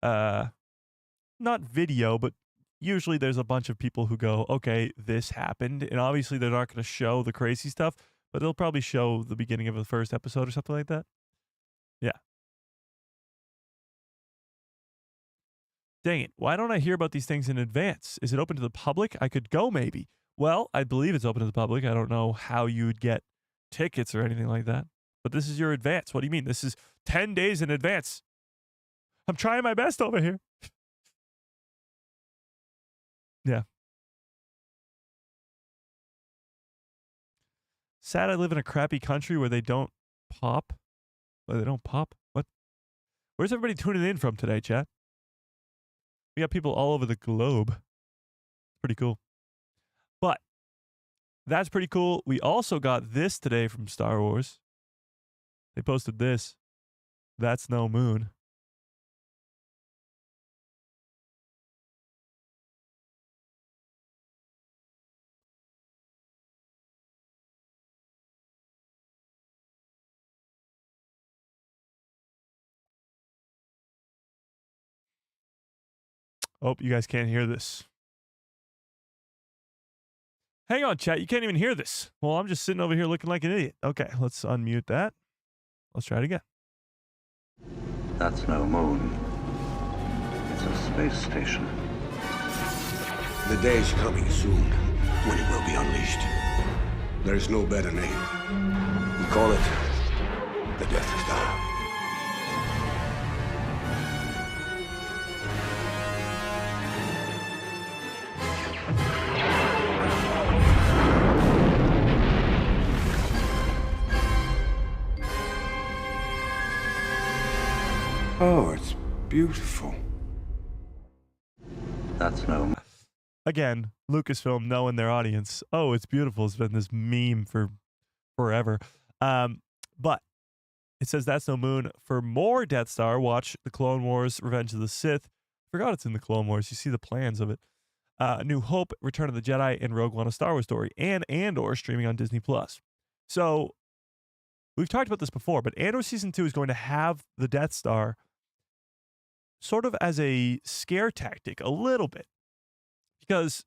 not video, but usually there's a bunch of people who go, okay, this happened. And obviously they're not going to show the crazy stuff, but they'll probably show the beginning of the first episode or something like that. Yeah. Dang it. Why don't I hear about these things in advance? Is it open to the public? I could go maybe. Well, I believe it's open to the public. I don't know how you'd get tickets or anything like that. But this is your advance. What do you mean? This is 10 days in advance. I'm trying my best over here. Yeah. Sad I live in a crappy country where they don't pop. Where they don't pop? What? Where's everybody tuning in from today, chat? We got people all over the globe. Pretty cool. But that's pretty cool. We also got this today from Star Wars. They posted this. That's no moon. Oh, you guys can't hear this. Hang on, chat. You can't even hear this. Well, I'm just sitting over here looking like an idiot. Okay, let's unmute that. Let's try it again. That's no moon. It's a space station. The day's coming soon when it will be unleashed. There is no better name. We call it the Death Star. Oh, it's beautiful. That's no. Again, Lucasfilm knowing their audience. Oh, it's beautiful. It's been this meme for forever. But it says that's no moon. For more Death Star, watch The Clone Wars, Revenge of the Sith. Forgot it's in The Clone Wars. You see the plans of it. New Hope, Return of the Jedi, and Rogue One, A Star Wars Story, and Andor streaming on Disney+. So we've talked about this before, but Andor Season 2 is going to have the Death Star sort of as a scare tactic a little bit. Because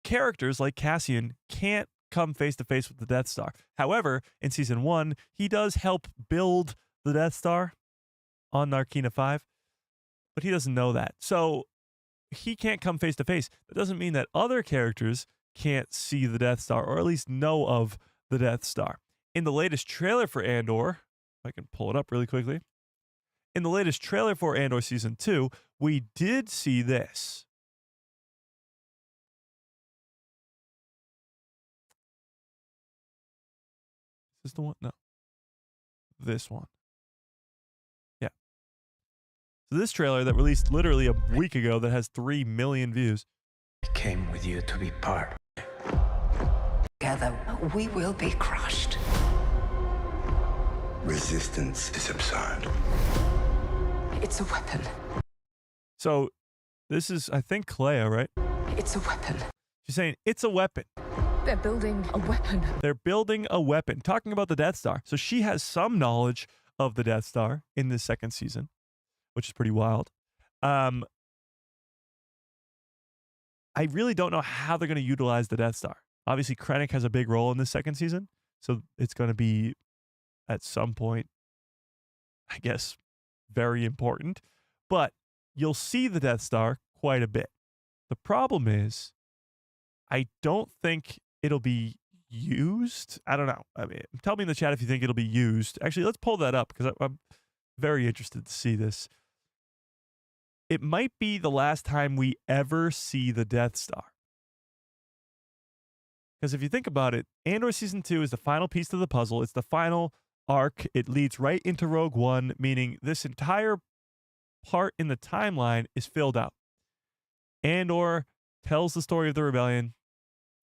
characters like Cassian can't come face to face with the Death Star. However, in Season 1, he does help build the Death Star on Narkina 5, but he doesn't know that. So he can't come face to face. That doesn't mean that other characters can't see the Death Star, or at least know of the Death Star. In the latest trailer for Andor, if I can pull it up really quickly. In the latest trailer for Andor Season 2, we did see this. Is this the one? No. This one. Yeah. So this trailer that released literally a week ago that has 3 million views. I came with you to be part. together, we will be crushed. Resistance is absurd. It's a weapon. So this is, I think, Clea, right? It's a weapon. She's saying it's a weapon. They're building a weapon. They're building a weapon. Talking about the Death Star. So she has some knowledge of the Death Star in this second season, which is pretty wild. I really don't know how they're going to utilize the Death Star. Obviously, Krennic has a big role in this second season, so it's going to be, at some point, I guess, very important. But you'll see the Death Star quite a bit. The problem is, I don't think it'll be used. I don't know. I mean, tell me in the chat if you think it'll be used. Actually, let's pull that up because I'm very interested to see this. It might be the last time we ever see the Death Star. Because if you think about it, Andor Season 2 is the final piece to the puzzle. It's the final arc. It leads right into Rogue One, meaning this entire part in the timeline is filled out. Andor tells the story of the rebellion.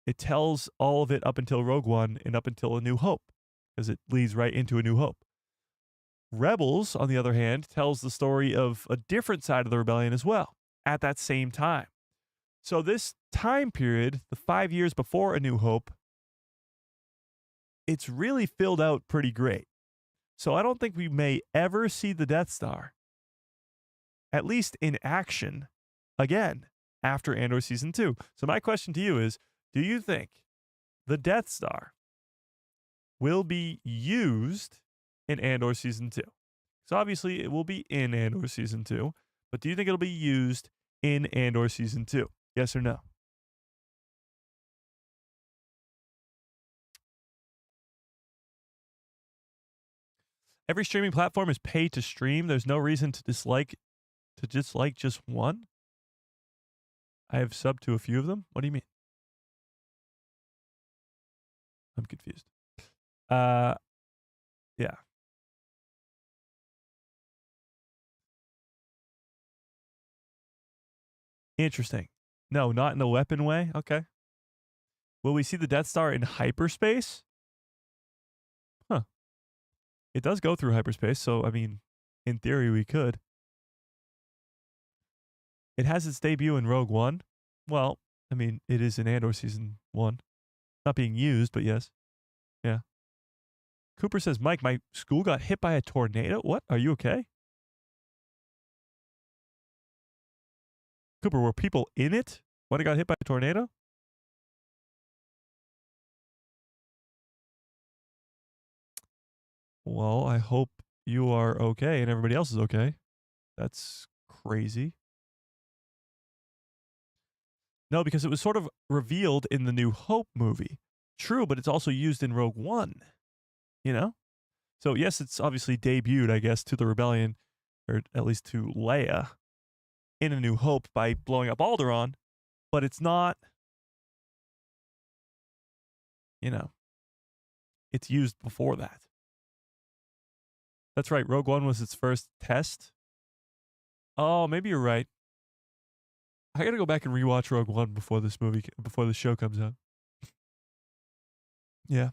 It tells all of it up until Rogue One and up until A New Hope, because it leads right into A New Hope. Rebels, on the other hand, tells the story of a different side of the rebellion as well, at that same time. So this time period, the 5 years before A New Hope, it's really filled out pretty great. So I don't think we may ever see the Death Star, at least in action, again, after Andor Season 2. So my question to you is, do you think the Death Star will be used in Andor Season 2? So obviously it will be in Andor Season 2, but do you think it'll be used in Andor Season 2? Yes or no? Every streaming platform is paid to stream. There's no reason to dislike just one. I have subbed to a few of them. What do you mean? I'm confused. Yeah. Interesting. No, not in the weapon way. Okay. Will we see the Death Star in hyperspace? Huh. It does go through hyperspace, so, I mean, in theory, we could. It has its debut in Rogue One. Well, I mean, it is in Andor Season 1. Not being used, but yes. Yeah. Cooper says, Mike, my school got hit by a tornado. What? Are you okay? Cooper, were people in it when it got hit by a tornado? Well, I hope you are okay and everybody else is okay. That's crazy. No, because it was sort of revealed in the New Hope movie. True, but it's also used in Rogue One. You know? So, yes, it's obviously debuted, I guess, to the rebellion, or at least to Leia, in A New Hope by blowing up Alderaan, but it's not, you know, it's used before that. That's right, Rogue One was its first test. Oh, maybe you're right. I gotta go back and rewatch Rogue One before this show comes out. Yeah.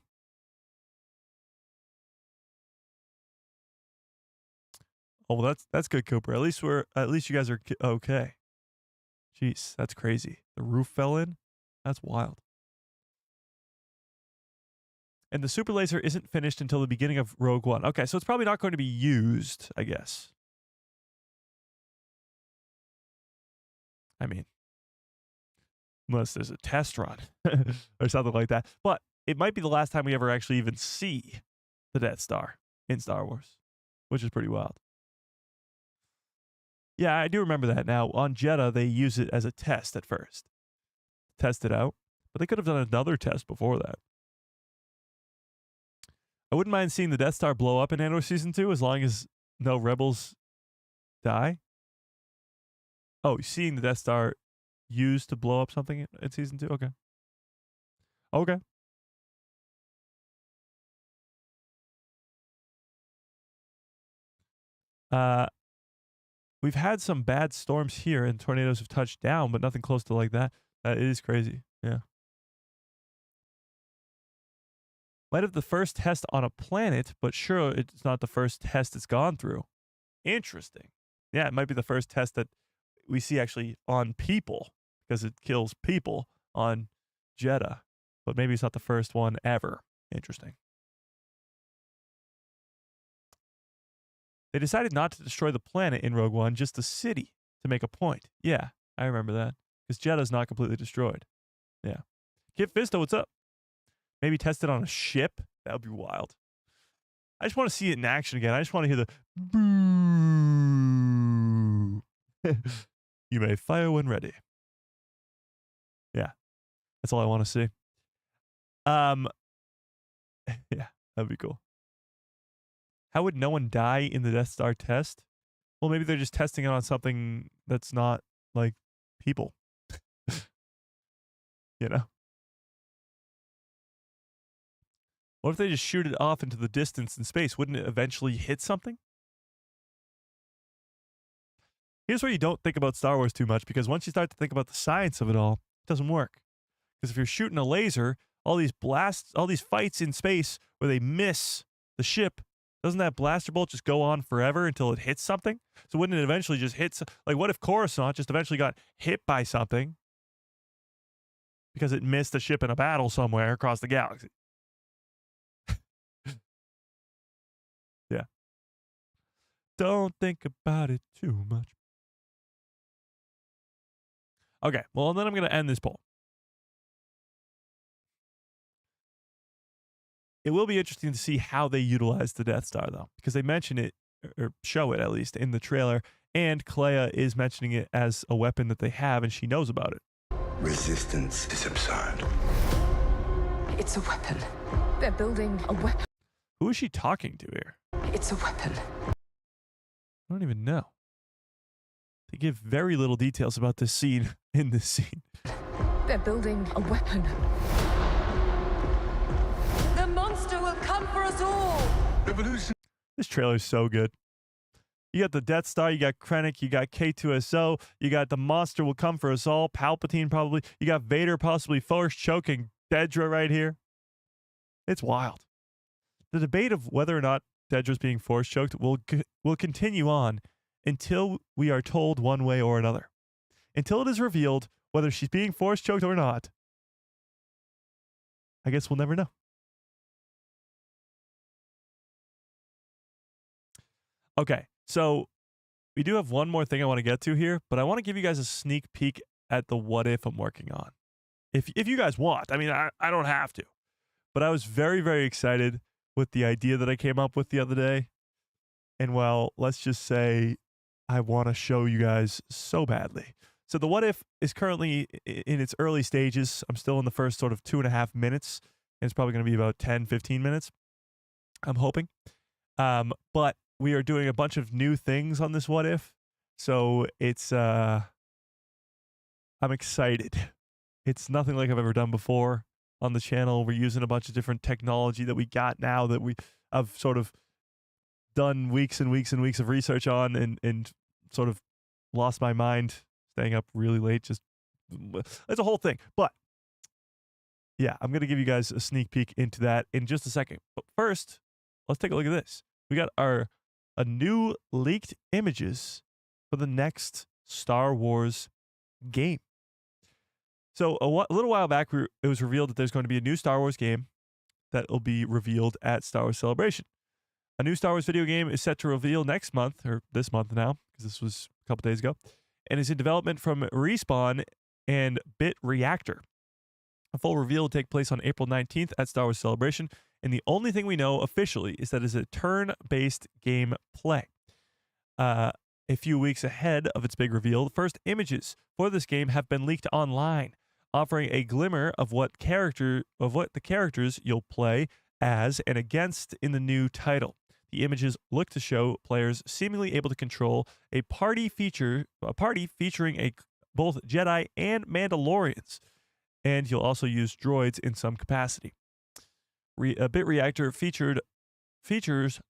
Oh, well, that's good, Cooper. At least you guys are okay. Jeez, that's crazy. The roof fell in. That's wild. And the super laser isn't finished until the beginning of Rogue One. Okay, so it's probably not going to be used, I guess. I mean, unless there's a test run or something like that. But it might be the last time we ever actually even see the Death Star in Star Wars, which is pretty wild. Yeah, I do remember that now. On Jeddah, they use it as a test at first. Test it out. But they could have done another test before that. I wouldn't mind seeing the Death Star blow up in Andor Season 2 as long as no rebels die. Oh, seeing the Death Star used to blow up something in Season 2? Okay. Okay. We've had some bad storms here and tornadoes have touched down, but nothing close to like that. It is crazy. Yeah. Might have the first test on a planet, but sure, it's not the first test it's gone through. Interesting. Yeah, it might be the first test that we see actually on people, because it kills people on Jeddah. But maybe it's not the first one ever. Interesting. They decided not to destroy the planet in Rogue One, just the city, to make a point. Yeah, I remember that. Because Jeddah's not completely destroyed. Yeah. Kit Fisto, what's up? Maybe test it on a ship? That would be wild. I just want to see it in action again. I just want to hear the boo. You may fire when ready. Yeah. That's all I want to see. Yeah, that'd be cool. How would no one die in the Death Star test? Well, maybe they're just testing it on something that's not like people. You know? What if they just shoot it off into the distance in space? Wouldn't it eventually hit something? Here's where you don't think about Star Wars too much, because once you start to think about the science of it all, it doesn't work. Because if you're shooting a laser, all these blasts, all these fights in space where they miss the ship, doesn't that blaster bolt just go on forever until it hits something? So wouldn't it eventually just hit? Like, what if Coruscant just eventually got hit by something because it missed a ship in a battle somewhere across the galaxy? Yeah. Don't think about it too much. Okay, well, then I'm going to end this poll. It will be interesting to see how they utilize the Death Star, though, because they mention it, or show it at least, in the trailer, and Clea is mentioning it as a weapon that they have, and she knows about it. Resistance is absurd. It's a weapon. They're building a weapon. Who is she talking to here? It's a weapon. I don't even know. They give very little details about this scene in this scene. They're building a weapon. The monster will come for us all. Revolution. This trailer is so good. You got the Death Star, you got Krennic, you got K2SO, you got the monster will come for us all, Palpatine probably, you got Vader possibly force choking Dedra right here. It's wild. The debate of whether or not Dedra's being force choked will continue on until we are told one way or another. Until it is revealed whether she's being force choked or not. I guess we'll never know. Okay, so we do have one more thing I want to get to here, but I want to give you guys a sneak peek at the what if I'm working on. If you guys want. I mean, I don't have to. But I was very, very excited with the idea that I came up with the other day. And well, let's just say I want to show you guys so badly. So the what if is currently in its early stages. I'm still in the first sort of 2.5 minutes. And it's probably going to be about 10, 15 minutes. I'm hoping. But we are doing a bunch of new things on this what if. So it's, I'm excited. It's nothing like I've ever done before on the channel. We're using a bunch of different technology that we got now that I've sort of done weeks and weeks and weeks of research on and sort of lost my mind staying up really late. Just, it's a whole thing. But yeah, I'm going to give you guys a sneak peek into that in just a second. But first, let's take a look at this. We got a new leaked images for the next Star Wars game. So a little while back, it was revealed that there's going to be a new Star Wars game that will be revealed at Star Wars Celebration. A new Star Wars video game is set to reveal next month, or this month now, because this was a couple days ago, and is in development from Respawn and Bit Reactor. A full reveal will take place on April 19th at Star Wars Celebration, and the only thing we know officially is that it's a turn-based game play. A few weeks ahead of its big reveal, the first images for this game have been leaked online, offering a glimmer of what the characters you'll play as and against in the new title. The images look to show players seemingly able to control a party featuring both Jedi and Mandalorians, and you'll also use droids in some capacity. Bit Reactor features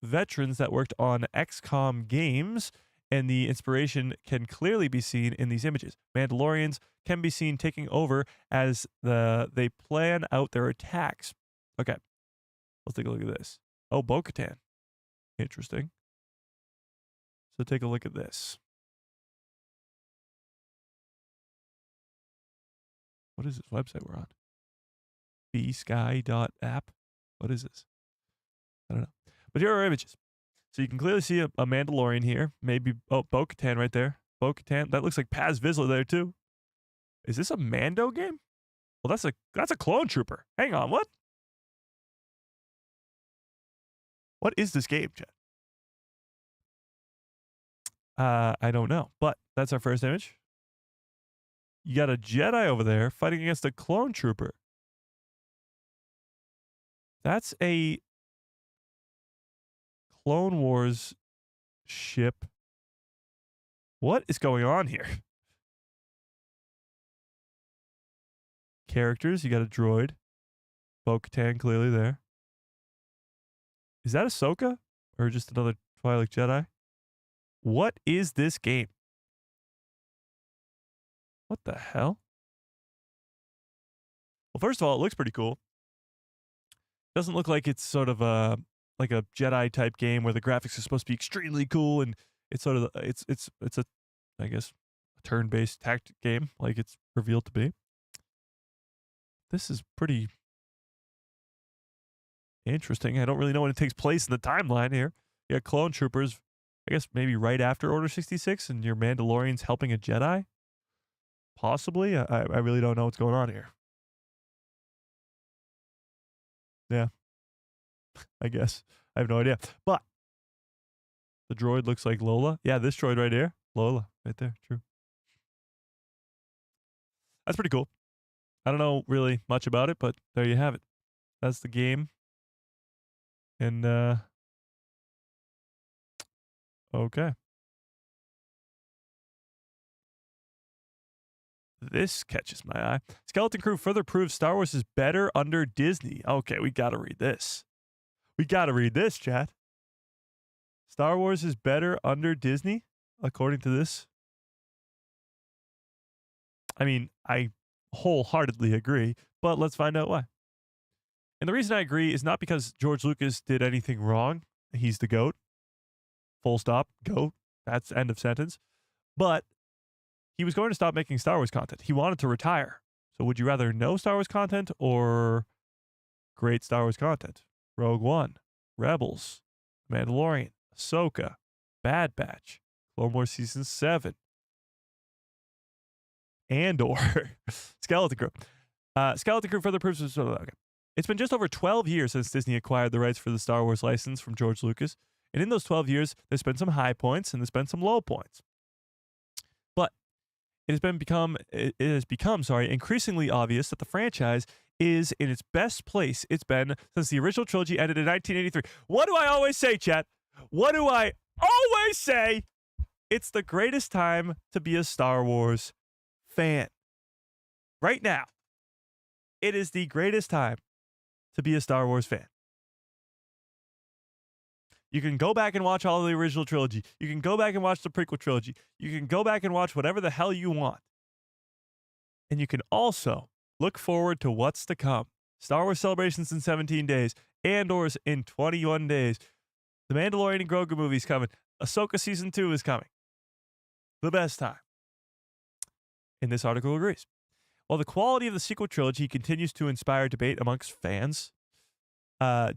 veterans that worked on XCOM games, and the inspiration can clearly be seen in these images. Mandalorians can be seen taking over as they plan out their attacks. Okay, Let's take a look at this. Oh, Bo-Katan. Interesting. So take a look at this. What is this website we're on? bsky.app. What is this? I don't know. But here are our images. So you can clearly see a Mandalorian here. Maybe, oh, Bo-Katan right there. Bo-Katan. That looks like Paz Vizsla there too. Is this a Mando game? Well, that's a clone trooper. Hang on, what? What is this game, Chad? I don't know, but that's our first image. You got a Jedi over there fighting against a clone trooper. That's a Clone Wars ship. What is going on here? Characters, you got a droid. Bo-Katan clearly there. Is that Ahsoka? Or just another Twilight Jedi? What is this game? What the hell? Well, first of all, it looks pretty cool. Doesn't look like it's sort of like a Jedi type game where the graphics are supposed to be extremely cool, and it's sort of it's a, I guess, a turn-based tactic game like it's revealed to be. This is pretty interesting. I don't really know when it takes place in the timeline here. You got clone troopers, I guess maybe right after Order 66, and your Mandalorian's helping a Jedi? Possibly? I really don't know what's going on here. Yeah. I guess. I have no idea. But the droid looks like Lola. Yeah, this droid right here. Lola, right there. True. That's pretty cool. I don't know really much about it, but there you have it. That's the game. And, okay. This catches my eye. Skeleton Crew further proves Star Wars is better under Disney. Okay, we got to read this. We got to read this, chat. Star Wars is better under Disney, according to this. I mean, I wholeheartedly agree, but let's find out why. And the reason I agree is not because George Lucas did anything wrong. He's the GOAT. Full stop. GOAT. That's end of sentence. But he was going to stop making Star Wars content. He wanted to retire. So would you rather no Star Wars content or great Star Wars content? Rogue One, Rebels, Mandalorian, Ahsoka, Bad Batch, Clone Wars Season 7, Andor, Skeleton Crew. Skeleton Crew further proves... Okay. It's been just over 12 years since Disney acquired the rights for the Star Wars license from George Lucas. And in those 12 years, there's been some high points and there's been some low points. But it has become increasingly obvious that the franchise is in its best place it's been since the original trilogy ended in 1983. What do I always say, chat? What do I always say? It's the greatest time to be a Star Wars fan. Right now, it is the greatest time to be a Star Wars fan. You can go back and watch all of the original trilogy. You can go back and watch the prequel trilogy. You can go back and watch whatever the hell you want. And you can also look forward to what's to come. Star Wars Celebrations in 17 days. Andor's in 21 days. The Mandalorian and Grogu movie's coming. Ahsoka Season 2 is coming. The best time. And this article agrees. While the quality of the sequel trilogy continues to inspire debate amongst fans,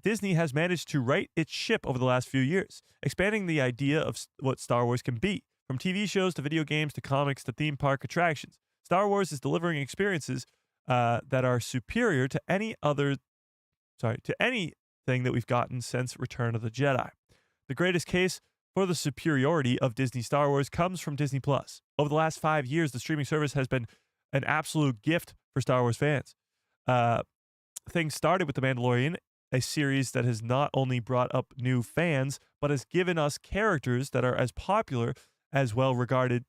Disney has managed to right its ship over the last few years, expanding the idea of what Star Wars can be. From TV shows to video games to comics to theme park attractions, Star Wars is delivering experiences that are superior to anything that we've gotten since Return of the Jedi. The greatest case for the superiority of Disney Star Wars comes from Disney+. Over the last 5 years, the streaming service has been an absolute gift for Star Wars fans. Things started with The Mandalorian, a series that has not only brought up new fans, but has given us characters that are as popular as well-regarded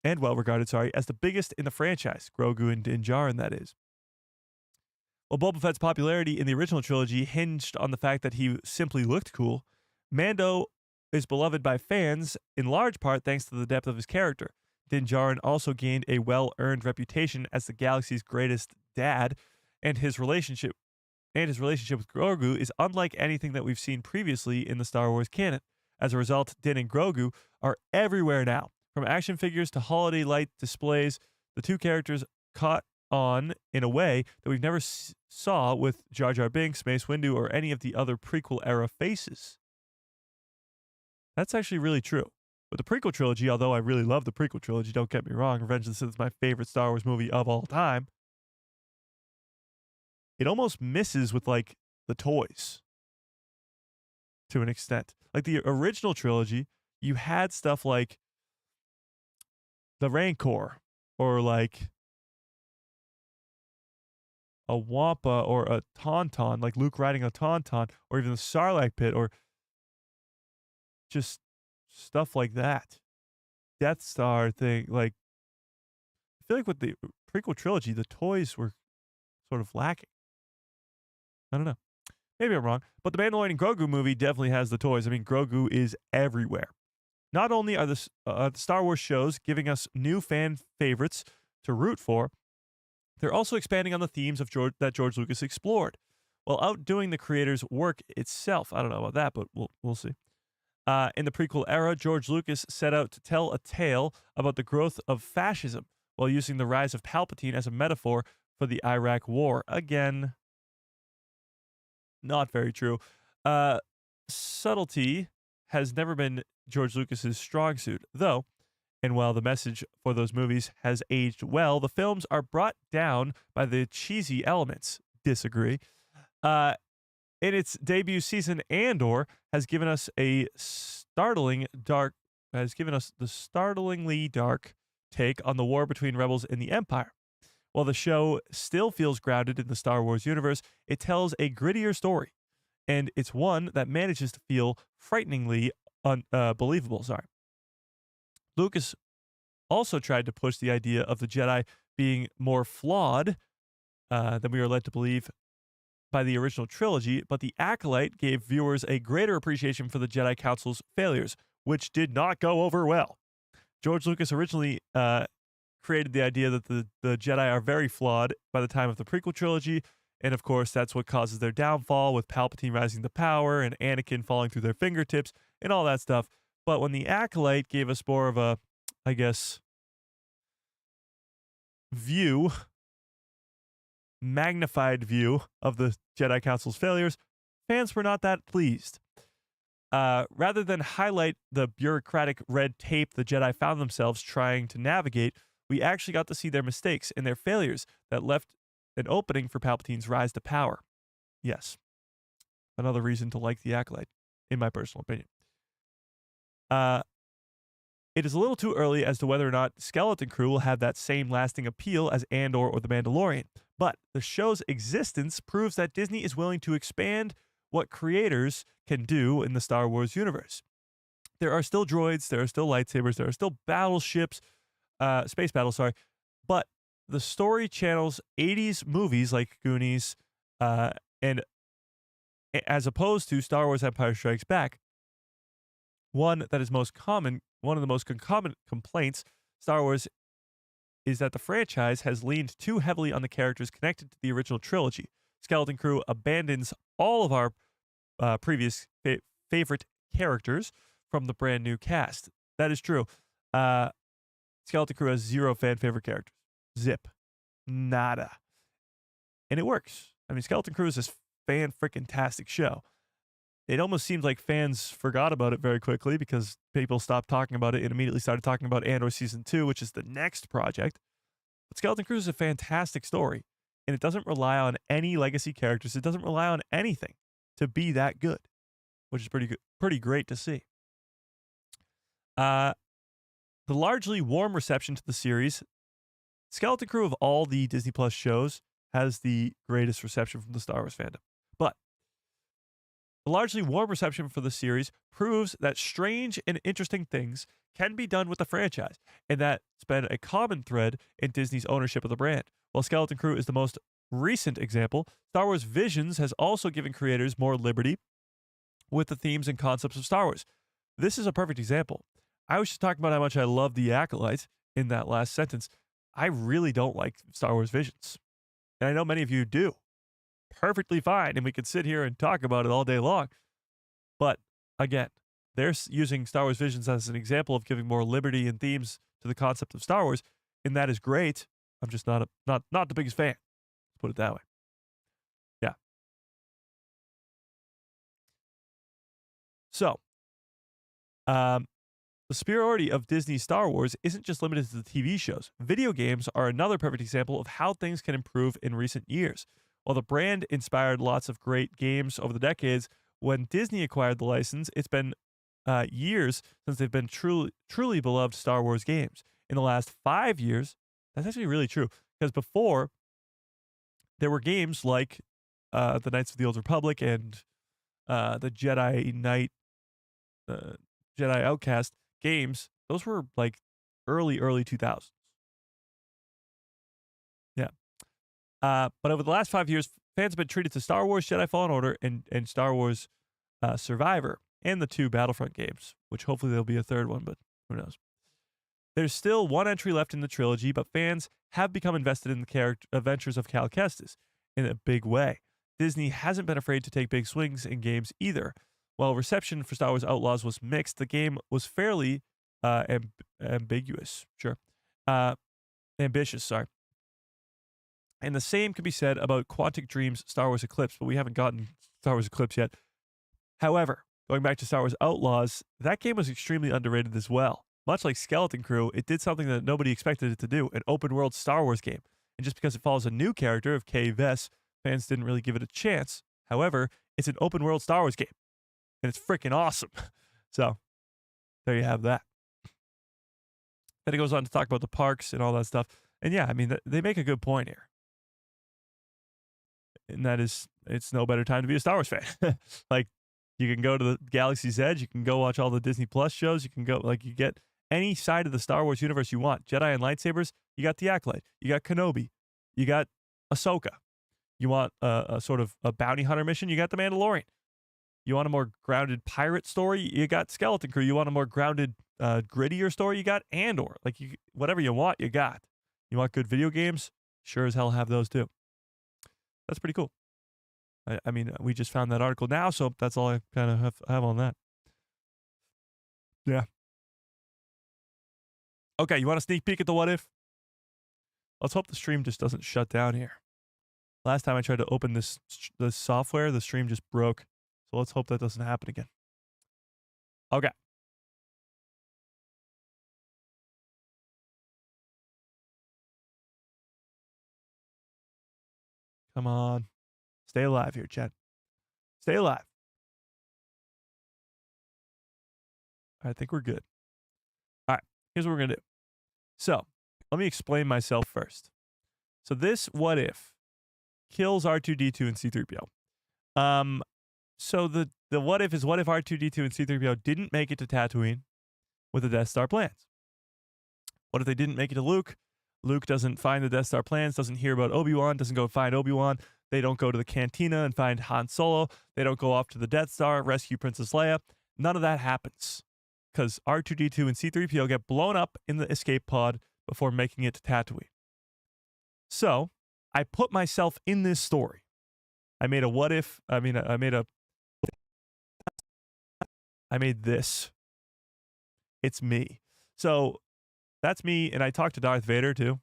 as the biggest in the franchise, Grogu and Din Djarin, that is. While Boba Fett's popularity in the original trilogy hinged on the fact that he simply looked cool, Mando is beloved by fans in large part thanks to the depth of his character. Din Djarin also gained a well-earned reputation as the galaxy's greatest dad, and his relationship and his relationship with Grogu is unlike anything that we've seen previously in the Star Wars canon. As a result, Din and Grogu are everywhere now. From action figures to holiday light displays, the two characters caught on in a way that we've never saw with Jar Jar Binks, Mace Windu, or any of the other prequel-era faces. That's actually really true. With the prequel trilogy, although I really love the prequel trilogy, don't get me wrong, Revenge of the Sith is my favorite Star Wars movie of all time, it almost misses with, like, the toys to an extent. Like, the original trilogy, you had stuff like the Rancor, or like a Wampa or a Tauntaun, like Luke riding a Tauntaun, or even the Sarlacc pit, or just stuff like that. Death Star thing. Like, I feel like with the prequel trilogy, the toys were sort of lacking. I don't know. Maybe I'm wrong. But the Mandalorian and Grogu movie definitely has the toys. I mean, Grogu is everywhere. Not only are the Star Wars shows giving us new fan favorites to root for, they're also expanding on the themes of that George Lucas explored, while outdoing the creator's work itself. I don't know about that, but we'll see. In the prequel era, George Lucas set out to tell a tale about the growth of fascism while using the rise of Palpatine as a metaphor for the Iraq War. Again, not very true. Subtlety has never been George Lucas's strong suit, though. And while the message for those movies has aged well, the films are brought down by the cheesy elements. Disagree. In its debut season, Andor has given us the startlingly dark take on the war between rebels and the Empire. While the show still feels grounded in the Star Wars universe, it tells a grittier story, and it's one that manages to feel frighteningly believable. Lucas also tried to push the idea of the Jedi being more flawed than we were led to believe by the original trilogy, but The Acolyte gave viewers a greater appreciation for the Jedi Council's failures, which did not go over well. George Lucas originally created the idea that the Jedi are very flawed by the time of the prequel trilogy, and of course that's what causes their downfall, with Palpatine rising to power and Anakin falling through their fingertips and all that stuff. But when The Acolyte gave us more of a, I guess, magnified view of the Jedi Council's failures, fans were not that pleased. Rather than highlight the bureaucratic red tape the Jedi found themselves trying to navigate, we actually got to see their mistakes and their failures that left an opening for Palpatine's rise to power. Yes. Another reason to like The Acolyte, in my personal opinion. It is a little too early as to whether or not Skeleton Crew will have that same lasting appeal as Andor or The Mandalorian, but the show's existence proves that Disney is willing to expand what creators can do in the Star Wars universe. There are still droids, there are still lightsabers, there are still battleships, space battles, but the story channels 80s movies like Goonies, and as opposed to Star Wars Empire Strikes Back, one of the most concomitant complaints Star Wars is that the franchise has leaned too heavily on the characters connected to the original trilogy. Skeleton Crew abandons all of our previous favorite characters from the brand new cast. That is true. Skeleton Crew has 0 fan favorite characters. Zip. Nada. And it works. I mean, Skeleton Crew is this fan-frickin-tastic show. It almost seems like fans forgot about it very quickly because people stopped talking about it and immediately started talking about Andor Season 2, which is the next project. But Skeleton Crew is a fantastic story, and it doesn't rely on any legacy characters. It doesn't rely on anything to be that good, which is pretty great to see. The largely warm reception to the series, Skeleton Crew of all the Disney Plus shows has the greatest reception from the Star Wars fandom. But the largely warm reception for the series proves that strange and interesting things can be done with the franchise, and that's been a common thread in Disney's ownership of the brand. While Skeleton Crew is the most recent example, Star Wars Visions has also given creators more liberty with the themes and concepts of Star Wars. This is a perfect example. I was just talking about how much I love The Acolyte in that last sentence. I really don't like Star Wars Visions, and I know many of you do. perfectly fine, and we could sit here and talk about it all day long. But again, they're using Star Wars Visions as an example of giving more liberty and themes to the concept of Star Wars, and that is great. I'm just not the biggest fan. Let's put it that way. Yeah. So, the superiority of Disney's Star Wars isn't just limited to the TV shows. Video games are another perfect example of how things can improve in recent years. While the brand inspired lots of great games over the decades, when Disney acquired the license, it's been years since they've been truly beloved Star Wars games. In the last 5 years, that's actually really true, because before, there were games like the Knights of the Old Republic and the Jedi Knight, Jedi Outcast games. Those were like early 2000s. Yeah. But over the last 5 years, fans have been treated to Star Wars Jedi Fallen Order and Star Wars Survivor and the 2 Battlefront games, which hopefully there'll be a third one, but who knows. There's still one entry left in the trilogy, but fans have become invested in the adventures of Cal Kestis in a big way. Disney hasn't been afraid to take big swings in games either. While reception for Star Wars Outlaws was mixed, the game was fairly ambitious, sorry. And the same can be said about Quantic Dream's Star Wars Eclipse, but we haven't gotten Star Wars Eclipse yet. However, going back to Star Wars Outlaws, that game was extremely underrated as well. Much like Skeleton Crew, it did something that nobody expected it to do, an open-world Star Wars game. And just because it follows a new character of Kay Vess, fans didn't really give it a chance. However, it's an open-world Star Wars game, and it's freaking awesome. So, there you have that. Then it goes on to talk about the parks and all that stuff. And yeah, I mean, they make a good point here. And that is, it's no better time to be a Star Wars fan. Like, you can go to the Galaxy's Edge. You can go watch all the Disney Plus shows. You can go, like, you get any side of the Star Wars universe you want. Jedi and lightsabers, you got the Acolyte. You got Kenobi. You got Ahsoka. You want a sort of a bounty hunter mission, you got the Mandalorian. You want a more grounded pirate story, you got Skeleton Crew. You want a more grounded, grittier story, you got Andor. Like, whatever you want, you got. You want good video games? Sure as hell have those too. That's pretty cool. I mean, we just found that article now, so that's all I kind of have on that. Yeah. Okay, you want a sneak peek at the what if? Let's hope the stream just doesn't shut down here. Last time I tried to open this software, the stream just broke. So let's hope that doesn't happen again. Okay. Come on. Stay alive here, Chad. Stay alive. I think we're good. All right. Here's what we're going to do. So, let me explain myself first. So, this what if kills R2-D2 and C-3PO. So, the what if is what if R2-D2 and C-3PO didn't make it to Tatooine with the Death Star plans? What if they didn't make it to Luke? Luke doesn't find the Death Star plans, doesn't hear about Obi-Wan, doesn't go find Obi-Wan. They don't go to the cantina and find Han Solo. They don't go off to the Death Star, rescue Princess Leia. None of that happens because R2-D2 and C-3PO get blown up in the escape pod before making it to Tatooine. So, I put myself in this story. I made a what if, I made this. It's me. So, that's me, and I talked to Darth Vader, too.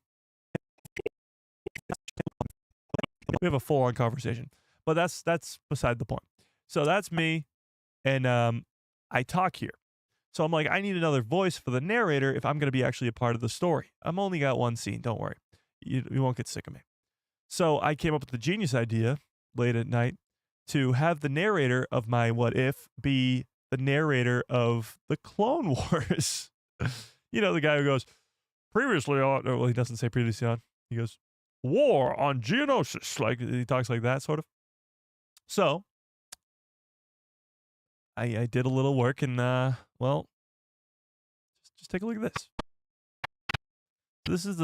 We have a full-on conversation. But that's beside the point. So, that's me, and I talk here. So, I'm like, I need another voice for the narrator if I'm going to be actually a part of the story. I'm only got one scene, don't worry. You won't get sick of me. So, I came up with the genius idea late at night to have the narrator of my what if be the narrator of the Clone Wars. You know, the guy who goes, previously on, well, he doesn't say previously on. He goes, war on Geonosis. Like, he talks like that, sort of. So, I did a little work and, well, just take a look at this. This is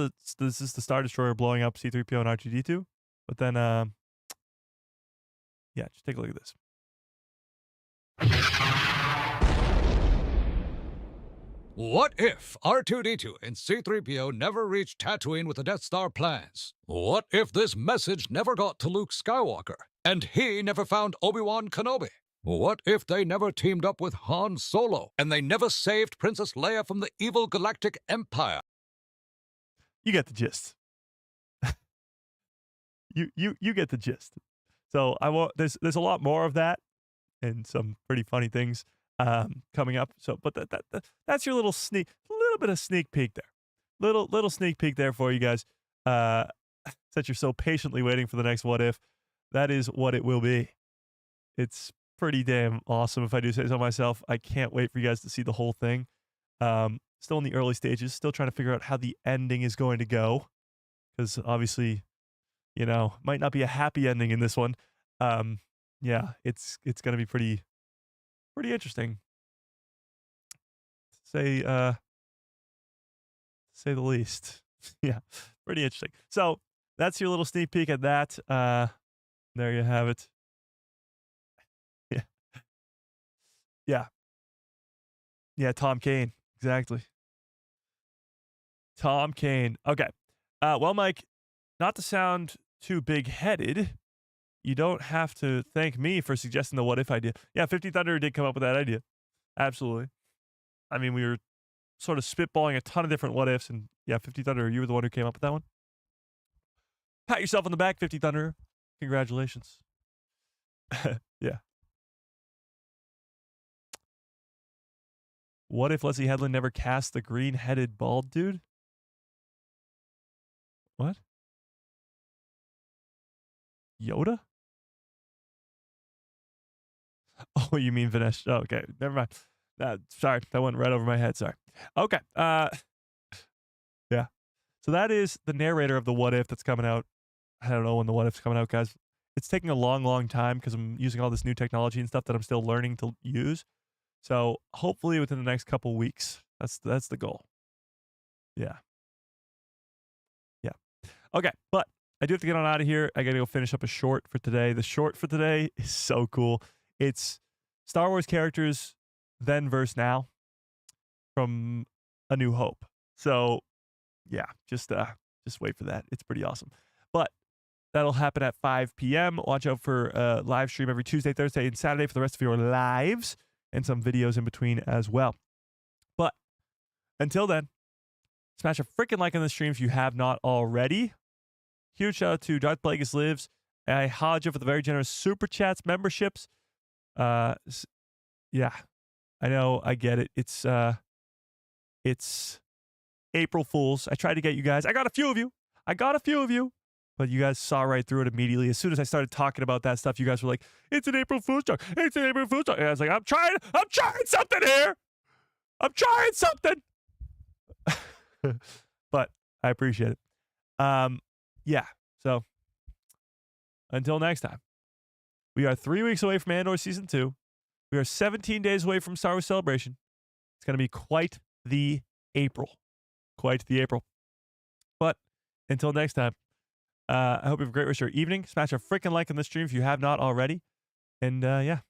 the Star Destroyer blowing up C-3PO and R2-D2. But then, yeah, just take a look at this. What if R2-D2 and C-3PO never reached Tatooine with the Death Star plans? What if this message never got to Luke Skywalker? And he never found Obi-Wan Kenobi? What if they never teamed up with Han Solo, and they never saved Princess Leia from the evil Galactic Empire? You get the gist. you get the gist. So there's a lot more of that and some pretty funny things coming up. So, but that's your little bit of sneak peek there. Little sneak peek there for you guys. Since you're so patiently waiting for the next what if, that is what it will be. It's pretty damn awesome, if I do say so myself. I can't wait for you guys to see the whole thing. Still in the early stages, still trying to figure out how the ending is going to go, because obviously, might not be a happy ending in this one. Yeah, it's going to be pretty interesting, say the least. Yeah, pretty interesting. So that's your little sneak peek at that. There you have it. Yeah, Tom Kane. Exactly. Tom Kane. Okay. Well, Mike, not to sound too big-headed, you don't have to thank me for suggesting the what if idea. Yeah, 50 Thunder did come up with that idea. Absolutely. I mean, we were sort of spitballing a ton of different what ifs, and yeah, 50 Thunder, you were the one who came up with that one. Pat yourself on the back, 50 Thunder. Congratulations. Yeah. What if Leslie Headland never cast the green-headed bald dude? What? Yoda? Oh, you mean Vanessa? Oh, okay, never mind. Sorry, that went right over my head. Sorry. Okay. Yeah. So that is the narrator of the what if that's coming out. I don't know when the what if's coming out, guys. It's taking a long, long time because I'm using all this new technology and stuff that I'm still learning to use. So hopefully within the next couple weeks. That's the goal. Yeah. Yeah. Okay, but I do have to get on out of here. I got to go finish up a short for today. The short for today is so cool. It's Star Wars characters then versus now from A New Hope. So yeah, just wait for that. It's pretty awesome. But that'll happen at 5 p.m. Watch out for a live stream every Tuesday, Thursday, and Saturday for the rest of your lives, and some videos in between as well. But until then, smash a freaking like on the stream if you have not already. Huge shout out to Darth Plagueis Lives. I hauled you for the very generous super chats memberships. Yeah, I know, I get it. It's April Fools. I tried to get you guys. I got a few of you, but you guys saw right through it immediately. As soon as I started talking about that stuff, you guys were like, "It's an April Fool's joke. It's an April Fool's joke." And I was like, I'm trying something here. I'm trying something. But I appreciate it. Yeah. So until next time, we are 3 weeks away from Andor Season 2. We are 17 days away from Star Wars Celebration. It's going to be quite the April. But until next time, I hope you have a great rest of your evening. Smash a freaking like on the stream if you have not already. And yeah,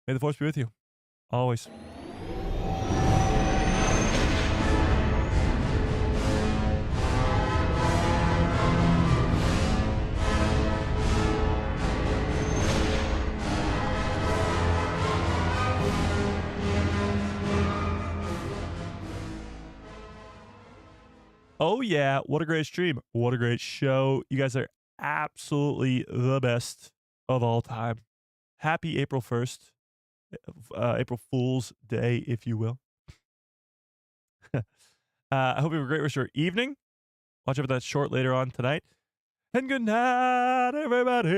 may the Force be with you. Always. Oh, yeah. What a great stream. What a great show. You guys are absolutely the best of all time. Happy April 1st. April Fool's Day, if you will. I hope you have a great rest of your evening. Watch out for that short later on tonight. And good night, everybody.